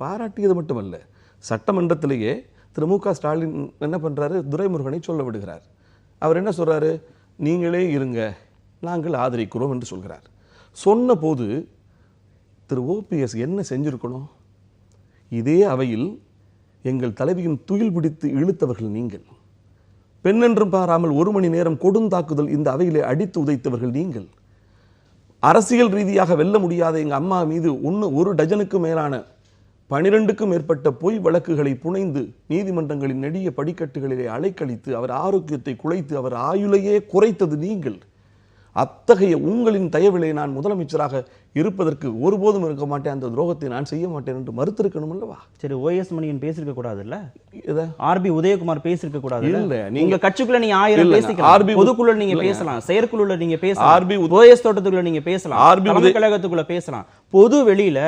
பாராட்டியது மட்டுமல்ல, சட்டமன்றத்திலேயே திரு மு க ஸ்டாலின் என்ன பண்ணுறாரு, துரைமுருகனை சொல்ல விடுகிறார். அவர் என்ன சொல்கிறாரு, நீங்களே இருங்க நாங்கள் ஆதரிக்கிறோம் என்று சொல்கிறார். சொன்ன போது திரு ஓபிஎஸ் என்ன செஞ்சிருக்கணும், இதே அவையில் எங்கள் தலைவியின் துயில் பிடித்து இழுத்தவர்கள் நீங்கள், பெண்ணென்றும் பாராமல் 1 மணி நேரம் கொடுந்தாக்குதல் இந்த அவையிலே அடித்து உதைத்தவர்கள் நீங்கள், அரசியல் ரீதியாக வெல்ல முடியாத எங்கள் அம்மா மீது 1 டஜனுக்கும் மேலான 12க்கும் மேற்பட்ட பொய் வழக்குகளை புனைந்து நீதிமன்றங்களின் நெடிய படிக்கட்டுகளிலே அலைக்கழித்து அவர் ஆரோக்கியத்தை குலைத்து அவர் ஆயுளையே குறைத்தது நீங்கள். அத்தகைய உங்களின் தயவிலே நான் முதலமைச்சராக இருப்பதற்கு ஒருபோதும் இருக்க மாட்டேன், அந்த துரோகத்தை நான் செய்ய மாட்டேன் என்று மறுத்திருக்கணும் அல்லவா? சரி, OS மணியன் பேசிருக்க கூடாது இல்ல, RB உதயகுமார் பேசிருக்க கூடாது இல்ல? நீங்க கட்சிக்குள்ள நீங்க 1000 பேசிக்கலாம், பொதுக்குள்ள நீங்க பேசலாம், செயற்குழுல நீங்க பேசலாம், OS தோட்டத்துக்குள்ள நீங்க பேசலாம், தலைமை கழகத்துக்குள்ள பேசலாம். பொது வெளியில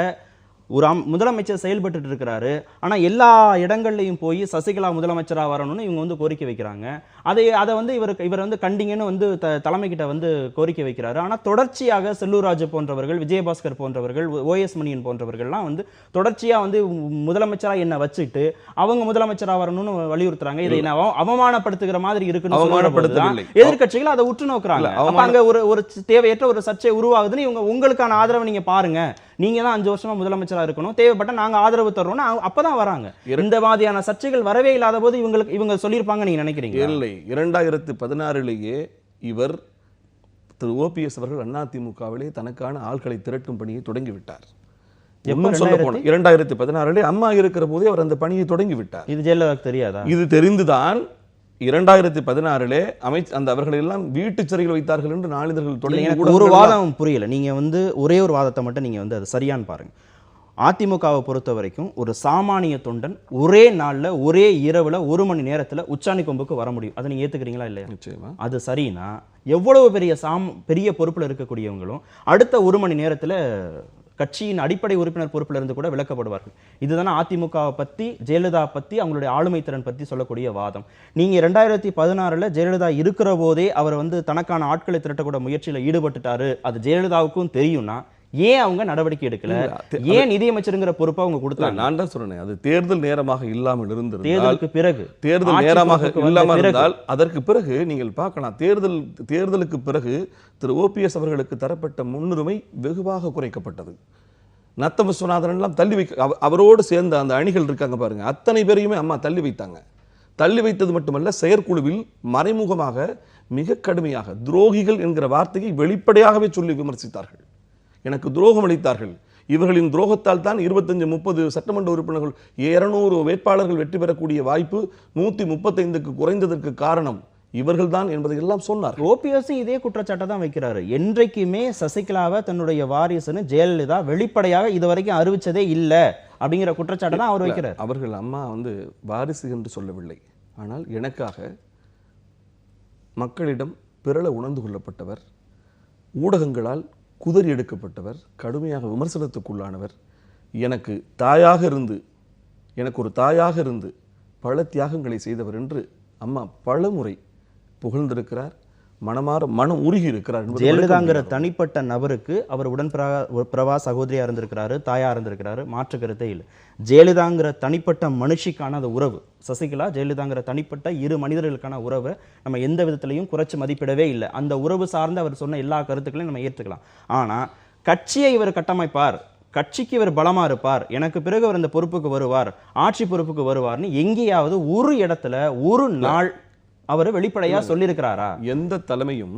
ஒரு முதலமைச்சர் செயல்பட்டு இருக்கிறாரு. ஆனா எல்லா இடங்கள்லையும் போய் சசிகலா முதலமைச்சராக வரணும்னு இவங்க வந்து கோரிக்கை வைக்கிறாங்க. அதை வந்து இவர் வந்து கண்டிங்கன்னு வந்து தலைமை கிட்ட வந்து கோரிக்கை வைக்கிறாரு. ஆனா தொடர்ச்சியாக செல்லூர் போன்றவர்கள், விஜயபாஸ்கர் போன்றவர்கள், OS மணியன் போன்றவர்கள்லாம் வந்து தொடர்ச்சியா வந்து முதலமைச்சரா என்ன வச்சுட்டு அவங்க முதலமைச்சரா வரணும்னு வலியுறுத்துறாங்க. இதை அவமானப்படுத்துகிற மாதிரி இருக்குன்னு எதிர்கட்சிகள் அதை உற்று நோக்குறாங்க. அங்க ஒரு தேவையற்ற ஒரு சர்ச்சை உருவாகுதுன்னு இவங்க உங்களுக்கான ஆதரவை நீங்க பாருங்க, நீங்க தான் 5 வருஷமா முதலமைச்சரா இருக்கணும், தேவைப்பட்ட நாங்க ஆதரவு தர்றோம், அப்பதான் வராங்க. இந்த மாதிரியான சர்ச்சைகள் வரவே இல்லாத போது இவங்க சொல்லியிருப்பாங்க நீங்க நினைக்கிறீங்க? இல்லை, 2016 இவர் திரு ஓபிஎஸ் அவர்கள் அதிமுகவிலே தனக்கான ஆட்களை திரட்டும் பணியை தொடங்கிவிட்டார். சொல்ல போன 2016 அம்மா இருக்கிற போதே அவர் அந்த பணியை தொடங்கிவிட்டார். இது ஜெயலலிதாவுக்கு தெரியாதா? இது தெரிந்துதான் 2016 அந்த அவர்களை எல்லாம் வீட்டு சிறையில் வைத்தார்கள் என்று நாளிதழ்கள் தொடங்கி. ஒரு வாதம் புரியல, நீங்க வந்து ஒரே ஒரு வாதத்தை மட்டும் நீங்க வந்து அது சரியான்னு பாருங்க. அதிமுகவை பொறுத்த வரைக்கும் ஒரு சாமானிய தொண்டன் ஒரே நாள்ல ஒரே இரவுல 1 மணி நேரத்துல உச்சாணி கொம்புக்கு வர முடியும். அதை நீங்க ஏத்துக்கிறீங்களா இல்லையா? நிச்சயமா. அது சரினா எவ்வளவு பெரிய பொறுப்புல இருக்கக்கூடியவங்களும் அடுத்த 1 மணி நேரத்துல கட்சியின் அடிப்படை உறுப்பினர் பொறுப்பில் இருந்து கூட விலக்கப்படுவார்கள். இதுதானே அதிமுகவை பத்தி, ஜெயலலிதா பத்தி, அவங்களுடைய ஆளுமை திறன் பத்தி சொல்லக்கூடிய வாதம். நீங்க 2016 ஜெயலலிதா இருக்கிற போதே அவர் வந்து தனக்கான ஆட்களை திரட்டக்கூட முயற்சியில ஈடுபட்டுட்டாரு, அது ஜெயலலிதாவுக்கும் தெரியும்னா ஏன் அவங்க நடவடிக்கை எடுக்கல? ஏன் நிதியமைச்சருங்கிற பொறுப்பை அவங்க கொடுத்தாங்க? நான் தான் சொல்றேன், அது தேர்தல் நேரமாக இல்லாமல் இருந்தது. தேர்தலுக்கு பிறகு தேர்தல் நேரமாக இல்லாமல் இருந்தால் அதற்கு பிறகு நீங்கள் பார்க்கலாம், தேர்தலுக்கு பிறகு திரு ஓபிஎஸ் அவர்களுக்கு தரப்பட்ட முன்னுரிமை வெகுவாக குறைக்கப்பட்டது. நத்தம் விஸ்வநாதன் எல்லாம் தள்ளி வைக்க, அவரோடு சேர்ந்த அந்த அணிகள் இருக்காங்க பாருங்க, அத்தனை பேரையுமே அம்மா தள்ளி வைத்தாங்க. தள்ளி வைத்தது மட்டுமல்ல, செயற்குழுவில் மறைமுகமாக மிக கடுமையாக துரோகிகள் என்கிற வார்த்தையை வெளிப்படையாகவே சொல்லி விமர்சித்தார்கள். எனக்கு துரோகம் அளித்தார்கள், இவர்களின் துரோகத்தால் தான் 25-30 சட்டமன்ற உறுப்பினர்கள் 200 வேட்பாளர்கள் வெற்றி பெறக்கூடிய வாய்ப்பு 135க்கு குறைந்ததற்கு காரணம் இவர்கள் தான் என்பதை எல்லாம் சொன்னார். ஓபிஎஸ் இதே குற்றச்சாட்டை தான் வைக்கிறாரு. என்றைக்குமே சசிகலாவை தன்னுடைய வாரிசுன்னு ஜெயலலிதா வெளிப்படையாக இதுவரைக்கும் அறிவிச்சதே இல்லை அப்படிங்கிற குற்றச்சாட்டை தான் அவர் வைக்கிறார். அவர்கள் அம்மா வந்து வாரிசு என்று சொல்லவில்லை, ஆனால் எனக்காக மக்களிடம் பிறள உணர்ந்து கொள்ளப்பட்டவர், ஊடகங்களால் குதறி எடுக்கப்பட்டவர், கடுமையாக விமர்சனத்துக்குள்ளானவர், எனக்கு ஒரு தாயாக இருந்து பல தியாகங்களை செய்தவர் என்று அம்மா பல முறை புகழ்ந்திருக்கிறார். மனம் உருகி இருக்கிறார். ஜெயலலிதாங்கிற தனிப்பட்ட நபருக்கு அவர் பிரபா சகோதரியா இருந்திருக்கிறாரு, தாயா இருந்திருக்கிறாரு, மாற்று கருத்தே இல்லை. ஜெயலலிதாங்கிற தனிப்பட்ட மனுஷிக்கான அந்த உறவு, சசிகலா ஜெயலலிதாங்கிற தனிப்பட்ட 2 மனிதர்களுக்கான உறவை நம்ம எந்த விதத்திலையும் குறைச்சு மதிப்பிடவே இல்லை. அந்த உறவு சார்ந்து அவர் சொன்ன எல்லா கருத்துக்களையும் நம்ம ஏற்றுக்கலாம். ஆனா கட்சியை இவர் கட்டமைப்பார், கட்சிக்கு இவர் பலமா இருப்பார், எனக்கு பிறகு அவர் இந்த பொறுப்புக்கு வருவார், ஆட்சி பொறுப்புக்கு வருவார்னு எங்கேயாவது ஒரு இடத்துல ஒரு நாள் அவர் வெளிப்படையா சொல்லியிருக்கிறாரா? எந்த தலைமையும்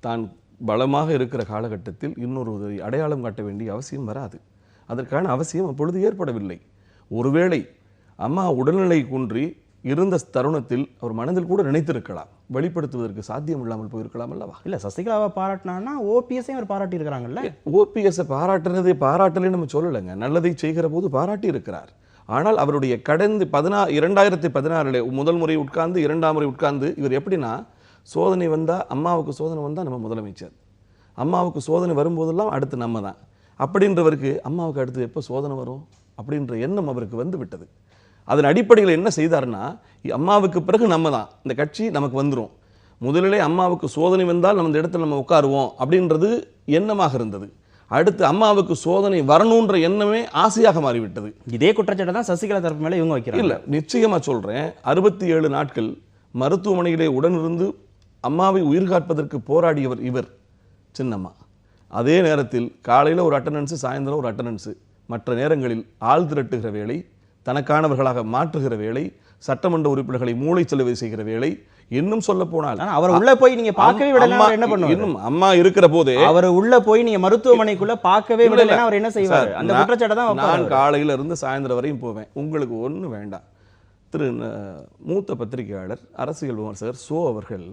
தான் பலமாக இருக்கிற காலகட்டத்தில் இன்னொரு அடையாளம் காட்ட வேண்டிய அவசியம் வராது. அதற்கான அவசியம் அப்பொழுது ஏற்படவில்லை. ஒருவேளை அம்மா உடல்நிலை குன்றி இருந்த தருணத்தில் அவர் மனதில் கூட நினைத்திருக்கலாம், வெளிப்படுத்துவதற்கு சாத்தியம் இல்லாமல் போயிருக்கலாம் அல்லவா? இல்ல சசிகலாவை பாராட்டினா ஓபிஎஸ்ஸையும் அவர் பாராட்டி இருக்கிறாங்கல்ல. ஓபிஎஸ் பாராட்டலே நம்ம சொல்லலைங்க, நல்லதை செய்கிற போது பாராட்டி இருக்கிறார். ஆனால் அவருடைய கடந்த 2016 முதல் முறை உட்கார்ந்து 2ஆம் முறை உட்கார்ந்து இவர் எப்படின்னா, சோதனை வந்தால் அம்மாவுக்கு சோதனை வந்தால் நம்ம முதலமைச்சர், அம்மாவுக்கு சோதனை வரும்போதெல்லாம் அடுத்து நம்ம தான் அப்படின்றவருக்கு அம்மாவுக்கு அடுத்து எப்போ சோதனை வரும் அப்படின்ற எண்ணம் அவருக்கு வந்து விட்டது. அதன் அடிப்படையில் என்ன செய்தார்னா, அம்மாவுக்கு பிறகு நம்ம தான், இந்த கட்சி நமக்கு வந்துடும், முதலிலே அம்மாவுக்கு சோதனை வந்தால் நம்ம இந்த இடத்துல நம்ம உட்காருவோம் அப்படின்றது எண்ணமாக இருந்தது. அடுத்து அம்மாவுக்கு சோதனை வரணுன்ற எண்ணமே ஆசையாக மாறிவிட்டது. இதே குற்றச்சாட்டை தான் சசிகலா தரப்பு மேலே இவங்க வைக்கிறாங்க. இல்லை, நிச்சயமாக சொல்கிறேன், 67 நாட்கள் மருத்துவமனையிலே உடனிருந்து அம்மாவை உயிர் காப்பதற்கு போராடியவர் இவர் சின்னம்மா. அதே நேரத்தில் காலையில் ஒரு அட்டண்டன்ஸு, சாயந்தரம் ஒரு அட்டண்டன்ஸு, மற்ற நேரங்களில் ஆள் திரட்டுகிற வேலை, தனக்கானவர்களாக மாற்றுகிற வேலை, சட்டமன்ற உறுப்பினர்களை மூளை செலவு செய்கிற வேலை, இன்னும் சொல்ல போனால் அவர் உள்ள போய் நீங்க பார்க்கவே விடலாம், என்ன பண்ணுவார்? இன்னும் அம்மா இருக்கிற போதே அவர் உள்ள போய் நீங்க மருத்துவமனைக்குள்ள பார்க்கவே விடலாம், அவர் என்ன செய்வார்? அந்த குற்றச்சாட்டை தான் நான் காலையில இருந்து சாயந்தரம் வரையும் போவேன். உங்களுக்கு ஒன்றும் வேண்டாம். மூத்த பத்திரிகையாளர் அரசியல் விமர்சகர் சோ அவர்கள்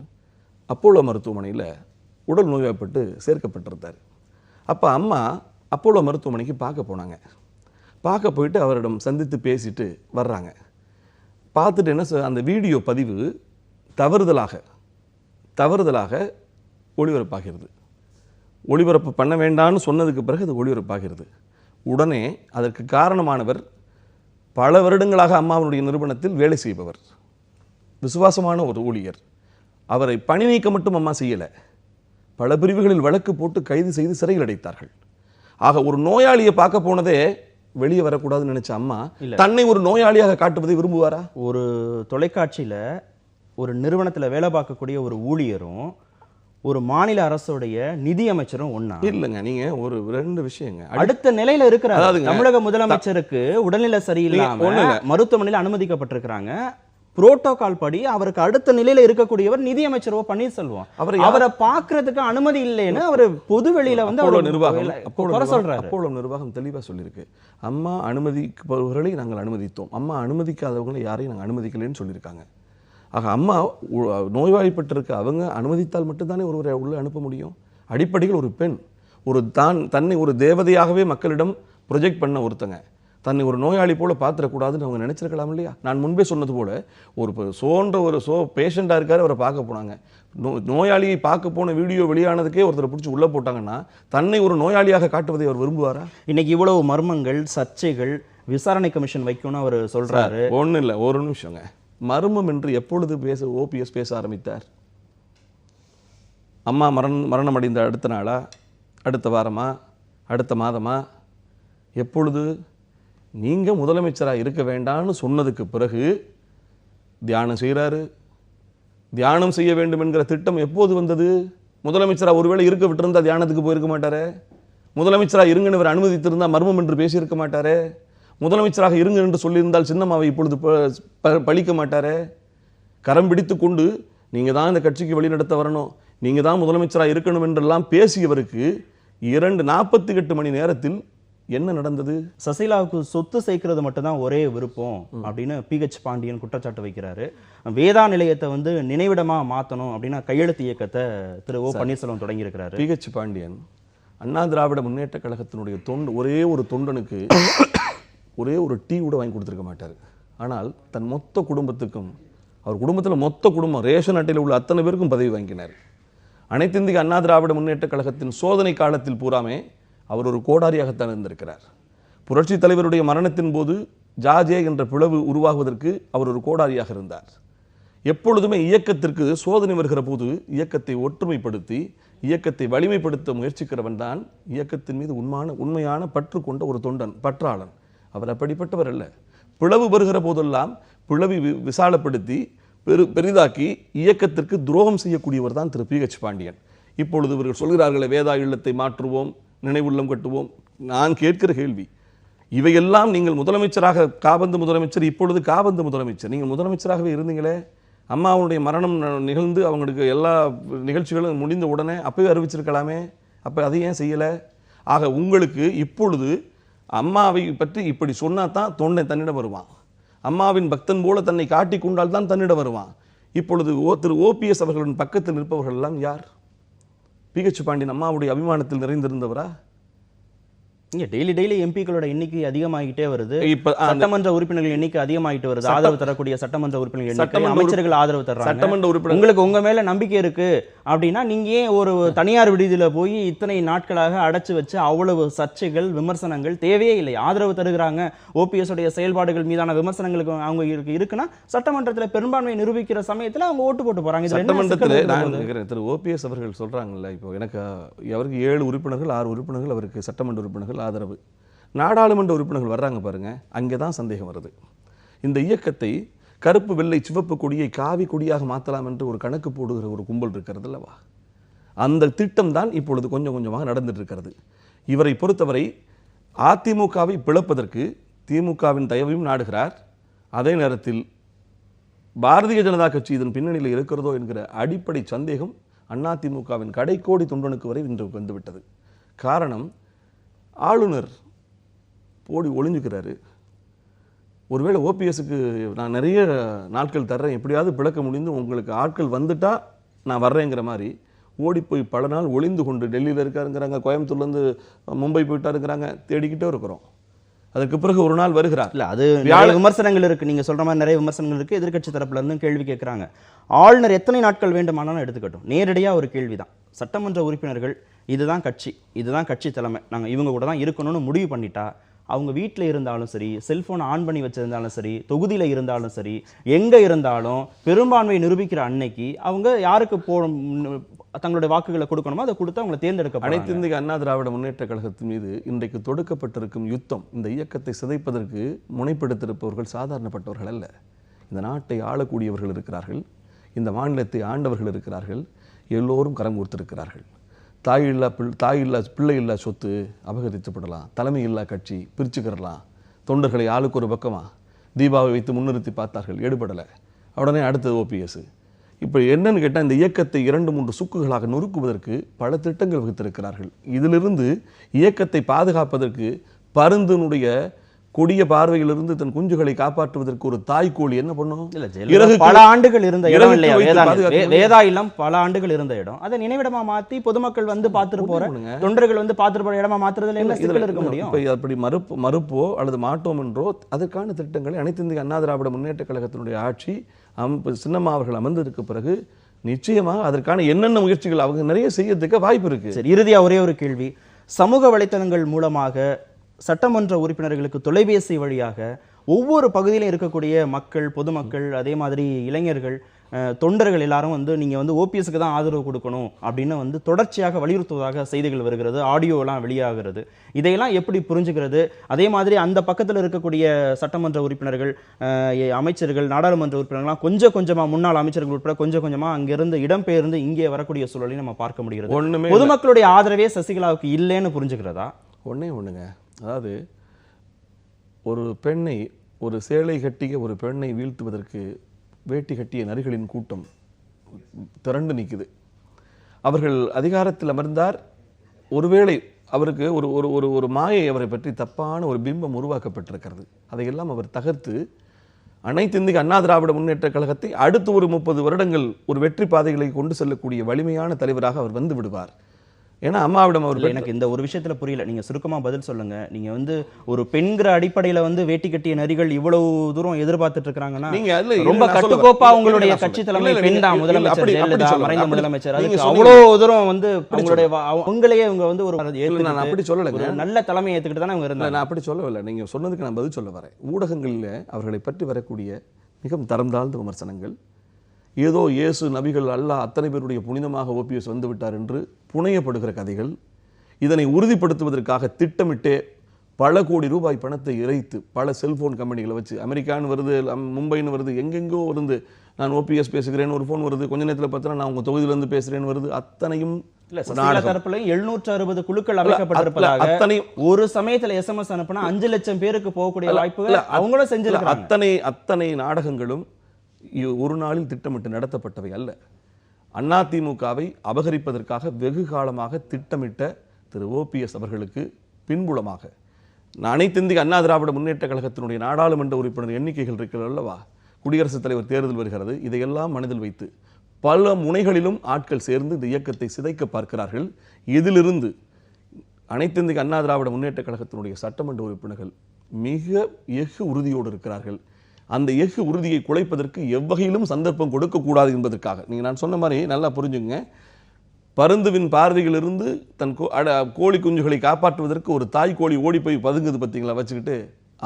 அப்போலோ மருத்துவமனையில் உடல் நோய்வாய்ப்பட்டு சேர்க்கப்பட்டிருந்தார். அப்போ அம்மா அப்போலோ மருத்துவமனைக்கு பார்க்க போனாங்க. பார்க்க போயிட்டு அவரிடம் சந்தித்து பேசிட்டு வர்றாங்க. பார்த்துட்டு என்ன அந்த வீடியோ பதிவு தவறுதலாக ஒளிபரப்பாகிறது. ஒளிபரப்பு பண்ண வேண்டாம்னு சொன்னதுக்கு பிறகு அது ஒளிபரப்பாகிறது. உடனே அதற்கு காரணமானவர் பல வருடங்களாக அம்மாவுடைய நிறுவனத்தில் வேலை செய்பவர், விசுவாசமான ஒரு ஊழியர். அவரை பணி நீக்க மட்டும் அம்மா செய்யலை, பல பிரிவுகளில் வழக்கு போட்டு கைது செய்து சிறையில் அடைத்தார்கள். ஆக ஒரு நோயாளியை பார்க்க போனதே வெளியே வரக்கூடாதுன்னு நினைச்ச அம்மா தன்னை ஒரு நோயாளியாக காட்டுவதை விரும்புவாரா? ஒரு தொலைக்காட்சியில் ஒரு நிறுவனத்தில் வேலை பார்க்கக்கூடிய ஒரு ஊழியரும் ஒரு மாநில அரசுடைய நிதி அமைச்சரும் ஒண்ணா இல்லைங்க. நீங்க ஒரு 2 விஷயங்க அடுத்த நிலையில இருக்கிறார். தமிழக முதலமைச்சருக்கு உடல்நிலை சரியில்லாம மருத்துவமனையில் அனுமதிக்கப்பட்டிருக்கிறாங்க. புரோட்டோகால் படி அவருக்கு அடுத்த நிலையில இருக்கக்கூடியவர் நிதியமைச்சர் ஓ பன்னீர்செல்வம். அவரை பார்க்கறதுக்கு அனுமதி இல்லைன்னு அவர் பொது வெளியில வந்து அப்போலோ நிர்வாகம் தெளிவா சொல்லியிருக்கு. அம்மா அனுமதிப்பவர்களை நாங்கள் அனுமதித்தோம், அம்மா அனுமதிக்காதவர்களை யாரையும் நாங்கள் அனுமதிக்கலைன்னு சொல்லியிருக்காங்க. ஆக அம்மா நோய்வாய்ப்பட்டிருக்க அவங்க அனுமதித்தால் மட்டும்தானே ஒருவரை உள்ளே அனுப்ப முடியும். அடிப்படையில் ஒரு பெண் தன்னை ஒரு தேவதையாகவே மக்களிடம் ப்ரொஜெக்ட் பண்ண ஒருத்தங்க தன்னை ஒரு நோயாளி போல பார்த்துடக்கூடாதுன்னு அவங்க நினைச்சிருக்கலாம் இல்லையா? நான் முன்பே சொன்னது போல ஒரு பேஷண்டாக இருக்காரு, அவரை பார்க்க போனாங்க. நோயாளியை பார்க்க போன வீடியோ வெளியானதுக்கே ஒருத்தரை பிடிச்சி உள்ளே போட்டாங்கன்னா தன்னை ஒரு நோயாளியாக காட்டுவதை அவர் விரும்புவாரா? இன்னைக்கு இவ்வளவு மர்மங்கள், சர்ச்சைகள், விசாரணை கமிஷன் வைக்கணும்னு அவர் சொல்றாரு. ஒன்றும் இல்லை, ஒரு நிமிஷங்க. மர்மம் என்று எப்பொழுது ஓபிஎஸ் பேச ஆரம்பித்தார்? அம்மா மரணம் அடைந்த அடுத்த நாளா, அடுத்த வாரமா, அடுத்த மாதமா? எப்பொழுது? நீங்கள் முதலமைச்சராக இருக்க வேண்டாம்னு சொன்னதுக்கு பிறகு தியானம் செய்கிறாரு. தியானம் செய்ய வேண்டும் என்கிற திட்டம் எப்போது வந்தது? முதலமைச்சராக ஒருவேளை இருக்க விட்டுருந்தா தியானத்துக்கு போயிருக்க மாட்டாரே. முதலமைச்சராக இருங்கன்னு இவர் அனுமதித்திருந்தால் மர்மம் என்று பேசியிருக்க மாட்டாரே. முதலமைச்சராக இருங்க என்று சொல்லியிருந்தால் சின்னம்மாவை இப்பொழுது பழிக்க மாட்டாரே. கரம் பிடித்து கொண்டு நீங்கள் தான் இந்த கட்சிக்கு வழிநடத்த வரணும், நீங்கள் தான் முதலமைச்சராக இருக்கணும் என்றெல்லாம் பேசியவருக்கு 48 மணி நேரத்தில் என்ன நடந்தது? சசிகலாவுக்கு சொத்து சேர்க்கிறது மட்டும்தான் ஒரே விருப்பம் அப்படின்னு PH பாண்டியன் குற்றச்சாட்டு வைக்கிறாரு. வேதா நிலையத்தை வந்து நினைவிடமா மாற்றணும் அப்படின்னு கையெழுத்து இயக்கத்தை திரு ஓ பன்னீர்செல்வம் தொடங்கி இருக்கிறாரு. PH பாண்டியன் அண்ணா திராவிட முன்னேற்ற கழகத்தினுடைய ஒரே ஒரு தொண்டனுக்கு ஒரே ஒரு டீ கூட வாங்கி கொடுத்துருக்க மாட்டார். ஆனால் தன் மொத்த குடும்பத்துக்கும், அவர் குடும்பத்தில் மொத்த குடும்பம் ரேஷன் அட்டையில் உள்ள அத்தனை பேருக்கும் பதவி வாங்கினார். அனைத்து இந்திய அண்ணா திராவிட முன்னேற்ற கழகத்தின் சோதனை காலத்தில் பூராமே அவர் ஒரு கோடாரியாகத்தான் இருந்திருக்கிறார். புரட்சி தலைவருடைய மரணத்தின் போது ஜாஜே என்ற பிளவு உருவாகுவதற்கு அவர் ஒரு கோடாரியாக இருந்தார். எப்பொழுதுமே இயக்கத்திற்கு சோதனை வருகிற போது இயக்கத்தை ஒற்றுமைப்படுத்தி இயக்கத்தை வலிமைப்படுத்த முயற்சிக்கிறவன் தான் இயக்கத்தின் மீது உண்மையான பற்று கொண்ட ஒரு தொண்டன், பற்றாளன். அவர் அப்படிப்பட்டவர் அல்ல. பிளவு வருகிற போதெல்லாம் பிளவை விசாலப்படுத்தி பெரிதாக்கி இயக்கத்திற்கு துரோகம் செய்யக்கூடியவர் தான் திரு PH பாண்டியன். இப்பொழுது இவர்கள் சொல்கிறார்களே வேதா இல்லத்தை மாற்றுவோம், நினைவுள்ளம் கட்டுவோம். நான் கேட்கிற கேள்வி, இவையெல்லாம் நீங்கள் முதலமைச்சராக காபந்து முதலமைச்சர், இப்பொழுது காபந்து முதலமைச்சர், நீங்கள் முதலமைச்சராகவே இருந்தீங்களே, அம்மாவுடைய மரணம் நிகழ்ந்து அவங்களுக்கு எல்லா நிகழ்ச்சிகளும் முடிந்த உடனே அப்பவே அறிவிச்சிருக்கலாமே, அப்போ அதை ஏன் செய்யலை? ஆக உங்களுக்கு இப்பொழுது அம்மாவை பற்றி இப்படி சொன்னா தான் தொண்டை தன்னிடம் வருவான், அம்மாவின் பக்தன் போல தன்னை காட்டி கொண்டால் தான் தன்னிடம் வருவான். இப்பொழுது திரு ஓபிஎஸ் அவர்களின் பக்கத்தில் நிற்பவர்கள் எல்லாம் யார்? பிஹெச் பாண்டியன் அம்மாவுடைய அபிமானத்தில் நிறைந்திருந்தவரா? இங்க டெய்லி எம்பிக்களோட எண்ணிக்கை அதிகமாகிட்டே வருது. இப்ப சட்டமன்ற உறுப்பினர்கள் எண்ணிக்கை அதிகமாகிட்டு வருது. ஆதரவு தரக்கூடிய சட்டமன்ற உறுப்பினர்கள் எண்ணிக்கை, சட்டமன்ற அமைச்சர்கள் ஆதரவு தர்றாங்க. சட்டமன்ற உறுப்பினர் உங்களுக்கு உங்க மேல நம்பிக்கை இருக்கு அப்படின்னா நீங்க ஏன் ஒரு தனியார் விடுதியில போய் இத்தனை நாட்களாக அடைச்சு வச்சு அவ்வளவு சர்ச்சைகள் விமர்சனங்கள் தேவையே இல்லை. ஆதரவு தருகிறாங்க, ஓபிஎஸ் உடைய செயல்பாடுகள் மீதான விமர்சனங்களுக்கு அவங்க இருக்குன்னா சட்டமன்றத்தில் பெரும்பான்மையை நிரூபிக்கிற சமயத்துல அவங்க ஓட்டு போட்டு போறாங்க. சட்டமன்றத்தில் நான் கேட்கிறேன், திரு ஓபிஎஸ் அவர்கள் சொல்றாங்கல்ல, இப்போ எனக்கு அவருக்கு 7 உறுப்பினர்கள் 6 உறுப்பினர்கள் அவருக்கு சட்டமன்ற உறுப்பினர்கள் ஆதரவு, நாடாளுமன்ற உறுப்பினர்கள் வர்றாங்க பாருங்க, அங்கே தான் சந்தேகம் வருது. இந்த இயக்கத்தை கருப்பு வெள்ளை சிவப்பு கொடியை காவி கொடியாக மாற்றலாம் என்று ஒரு கணக்கு போடுகிற ஒரு கும்பல் இருக்கிறது அல்லவா, அந்த திட்டம் தான் இப்பொழுது கொஞ்சம் கொஞ்சமாக நடந்துட்டு இருக்கிறது. இவரை பொறுத்தவரை அதிமுகவை பிளப்பதற்கு திமுகவின் தயவையும் நாடுகிறார், அதே நேரத்தில் பாரதிய ஜனதா கட்சி இதன் பின்னணியில் இருக்கிறதோ என்கிற அடிப்படை சந்தேகம் அதிமுகவின் கடைக்கோடி தொண்டனுக்கு வரை இன்று வந்துவிட்டது. காரணம், ஆளுநர் போடி ஒளிஞ்சுக்கிறாரு. ஒருவேளை ஓபிஎஸ்க்கு நான் நிறைய நாட்கள் தர்றேன், எப்படியாவது பிளக்க முடிந்து உங்களுக்கு ஆட்கள் வந்துட்டா நான் வர்றேங்கிற மாதிரி ஓடி போய் பல நாள் ஒளிந்து கொண்டு டெல்லியில் இருக்காருங்கிறாங்க, கோயம்புத்தூர்லேருந்து மும்பை போயிட்டாருங்கிறாங்க, தேடிக்கிட்டே இருக்கிறோம். அதற்கு பிறகு ஒரு நாள் வருகிறார். இல்ல அது விமர்சனங்கள் இருக்கு, நீங்க சொல்ற மாதிரி நிறைய விமர்சனங்கள் இருக்கு. எதிர்க்கட்சி தரப்புல இருந்து கேள்வி கேட்கறாங்க. ஆளுநர் எத்தனை நாட்கள் வேண்டுமானாலும் எடுத்துக்கட்டும், நேரடியா ஒரு கேள்விதான். சட்டமன்ற உறுப்பினர்கள் இதுதான் கட்சி, இதுதான் கட்சி தலைமை, நாங்க இவங்க கூட தான் இருக்கணும்னு முடிவு பண்ணிட்டா அவங்க வீட்டில் இருந்தாலும் சரி, செல்போனை ஆன் பண்ணி வச்சிருந்தாலும் சரி, தொகுதியில் இருந்தாலும் சரி, எங்க இருந்தாலும் பெரும்பான்மையை நிரூபிக்கிற அன்னைக்கு அவங்க யாருக்கு தங்களுடைய வாக்குகளை கொடுக்கணுமோ அதை கொடுத்து அவங்களை தேர்ந்தெடுக்க. அனைத்து இந்திய அண்ணா திராவிட முன்னேற்ற கழகத்தின் மீது இன்றைக்கு தொடுக்கப்பட்டிருக்கும் யுத்தம், இந்த இயக்கத்தை சிதைப்பதற்கு முனைப்பெடுத்திருப்பவர்கள் சாதாரணப்பட்டவர்கள் அல்ல. இந்த நாட்டை ஆளக்கூடியவர்கள் இருக்கிறார்கள், இந்த மாநிலத்தை ஆண்டவர்கள் இருக்கிறார்கள், எல்லோரும் கரம் கொடுத்திருக்கிறார்கள். தாய் இல்லா பிள்ளை இல்லா சொத்து அபகரிக்கப்படலாம், தலைமை இல்லா கட்சி பிரிச்சுக்கிறலாம், தொண்டர்களை ஆளுக்கு ஒரு பக்கமாக தீபாவை வைத்து முன்னிறுத்தி பார்த்தார்கள், எடுபடலை. உடனே அடுத்தது ஓபிஎஸ். இப்போ என்னன்னு கேட்டால், இந்த இயக்கத்தை 2-3 சுக்குகளாக நொறுக்குவதற்கு பல திட்டங்கள் வகுத்திருக்கிறார்கள். இதிலிருந்து இயக்கத்தை பாதுகாப்பதற்கு பருந்தினுடைய கொடிய பார்வையிலிருந்து தன் குஞ்சுகளை காப்பாற்றுவதற்கு ஒரு தாய்க்கோழி என்ன பண்ணும்? பல ஆண்டுகள் இருந்த இடம் இல்லையா வேதா இல்லம், பல ஆண்டுகள் இருந்த இடம், அதை நினைவிடமா மாத்தி பொதுமக்கள் வந்து பார்த்துட்டு போற, தொண்டர்கள் வந்து பார்த்துட்டு போற இடமா மாத்துறதுல என்ன சிக்கல் இருக்க முடியும்? அப்படி மறுப்போ அல்லது மாட்டோம் என்றோ அதற்கான திட்டங்களை அனைத்து இந்திய அண்ணா திராவிட முன்னேற்ற கழகத்தினுடைய ஆட்சி சின்னம்மா அவர்கள் அமர்ந்ததற்கு பிறகு நிச்சயமாக அதற்கான என்னென்ன முயற்சிகள் அவங்க நிறைய செய்யறதுக்கு வாய்ப்பு இருக்கு. சரி, இறுதியா ஒரே ஒரு கேள்வி. சமூக வலைத்தளங்கள் மூலமாக சட்டமன்ற உறுப்பினர்களுக்கு தொலைபேசி வழியாக ஒவ்வொரு பகுதியிலும் இருக்கக்கூடிய மக்கள், பொதுமக்கள், அதே மாதிரி இளைஞர்கள், தொண்டர்கள் எல்லாரும் வந்து நீங்க வந்து ஓபிஎஸ்க்கு தான் ஆதரவு கொடுக்கணும் அப்படின்னு வந்து தொடர்ச்சியாக வலியுறுத்துவதாக செய்திகள் வருகிறது, ஆடியோலாம் வெளியாகிறது. இதையெல்லாம் எப்படி புரிஞ்சுக்கிறது? அதே மாதிரி அந்த பக்கத்தில் இருக்கக்கூடிய சட்டமன்ற உறுப்பினர்கள், அமைச்சர்கள், நாடாளுமன்ற உறுப்பினர்கள்லாம் கொஞ்சம் கொஞ்சமா, முன்னாள் அமைச்சர்கள் உட்பட கொஞ்சம் கொஞ்சமா அங்கிருந்து இடம்பெயர்ந்து இங்கே வரக்கூடிய சூழலை நம்ம பார்க்க முடிகிறது. பொதுமக்களுடைய ஆதரவே சசிகலாவுக்கு இல்லைன்னு புரிஞ்சுக்கிறதா? ஒண்ணுங்க, அதாவது ஒரு பெண்ணை, ஒரு சேலை கட்டிய ஒரு பெண்ணை வீழ்த்துவதற்கு வேட்டி கட்டிய நரிகளின் கூட்டம் திரண்டு நிற்குது. அவர்கள் அதிகாரத்தில் அமர்ந்தார், ஒருவேளை அவருக்கு ஒரு ஒரு ஒரு மாயை அவரை பற்றி தப்பான ஒரு பிம்பம் உருவாக்கப்பட்டிருக்கிறது. அதையெல்லாம் அவர் தகர்த்து அனைத்து இந்திய அண்ணா திராவிட முன்னேற்ற கழகத்தை அடுத்து ஒரு 30 வருடங்கள் ஒரு வெற்றி பாதைகளை கொண்டு செல்லக்கூடிய வலிமையான தலைவராக அவர் வந்து விடுவார். ஏன்னா அம்மாவிடம் அவர், எனக்கு இந்த ஒரு விஷயத்துல புரியல, நீங்க சுருக்கமா பதில் சொல்லுங்க. நீங்க வந்து ஒரு பெண்கிற அடிப்படையில வந்து வேட்டி கட்டிய நரிகள் இவ்வளவு தூரம் எதிர்பார்த்துட்டு இருக்காங்கன்னா, நீங்க ரொம்ப கட்டுக்கோப்பா உங்களுடைய கட்சி தலைமை பெண் தான், முதலமைச்சர் ஜெயலலிதா, மறைந்த முதலமைச்சர், அதுக்கு அவ்வளவு தூரம் வந்து உங்களுடைய உங்களையே இவங்க வந்து ஒரு நான் அப்படி சொல்லலைங்க, நல்ல தலைமையை ஏத்துக்கிட்டு தானே அவங்க இருந்தாங்க. நான் அப்படி சொல்லவில்லை, நீங்க சொன்னதுக்கு நான் பதில் சொல்ல வரேன். ஊடகங்களில் அவர்களை பற்றி வரக்கூடிய மிகவும் தரம் தாழ்ந்த விமர்சனங்கள், ஏதோ இயேசு, நபிகள், அல்லாஹ் அத்தனை பேருடைய புனிதமாக ஓபிஎஸ் வந்து விட்டார் என்று புனையப்படுகிற கதைகள், இதனை உறுதிப்படுத்துவதற்காக திட்டமிட்டே பல கோடி ரூபாய் பணத்தை இறைத்து பல செல்போன் கம்பெனிகளை வச்சு, அமெரிக்கான்னு வருது, மும்பைன்னு வருது, எங்கெங்கோ இருந்து நான் ஓபிஎஸ் பேசுகிறேன்னு ஒரு ஃபோன் வருது, கொஞ்ச நேரத்தில் பார்த்தா நான் உங்க தொகுதியிலிருந்து பேசுகிறேன்னு வருது. அத்தனையும் தரப்புல 760 குழுக்கள் அமைக்கப்பட்டிருப்பதாக, அத்தனையும் ஒரு சமயத்தில் SMS அனுப்பினா 5 லட்சம் பேருக்கு போகக்கூடிய வாய்ப்புகள் அவங்களும் செஞ்சிருக்காங்க. அத்தனை நாடகங்களும் ஒரு நாளில் திட்டமிட்டு நடத்தப்பட்டவை அல்ல. அதிமுகவை அபகரிப்பதற்காக வெகு காலமாக திட்டமிட்ட திரு ஓபிஎஸ் அவர்களுக்கு பின்புலமாக அனைத்திந்திய அண்ணா திராவிட முன்னேற்ற கழகத்தினுடைய நாடாளுமன்ற உறுப்பினர் எண்ணிக்கைகள் இருக்கிறது அல்லவா, குடியரசுத் தலைவர் தேர்தல் வருகிறது, இதையெல்லாம் மனதில் வைத்து பல முனைகளிலும் ஆட்கள் சேர்ந்து இந்த இயக்கத்தை சிதைக்க பார்க்கிறார்கள். இதிலிருந்து அனைத்திந்திய அண்ணா திராவிட முன்னேற்ற கழகத்தினுடைய சட்டமன்ற உறுப்பினர்கள் மிக எஃகு உறுதியோடு இருக்கிறார்கள். அந்த எஃகு உறுதியை குலைப்பதற்கு எவ்வகையிலும் சந்தர்ப்பம் கொடுக்கக்கூடாது என்பதற்காக, நீங்கள் நான் சொன்ன மாதிரி நல்லா புரிஞ்சுங்க, பருந்துவின் பார்வையிலிருந்து தன் கோழி குஞ்சுகளை காப்பாற்றுவதற்கு ஒரு தாய் கோழி ஓடி போய் பதுங்குது பார்த்தீங்களா வச்சுக்கிட்டு,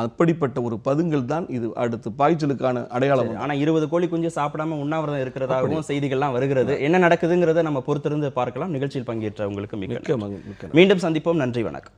அப்படிப்பட்ட ஒரு பதுங்கல் தான் இது அடுத்து பாய்ச்சலுக்கான அடையாளம். ஆனா 20 கோழி குஞ்சு சாப்பிடாம உண்ணாவிரதம் இருக்கிறதாகவும் செய்திகள்லாம் வருகிறது. என்ன நடக்குதுங்கிறத நம்ம பொறுத்திருந்து பார்க்கலாம். நிகழ்ச்சியில் பங்கேற்ற உங்களுக்கு மிக்க மிக்க மீண்டும் சந்திப்போம். நன்றி, வணக்கம்.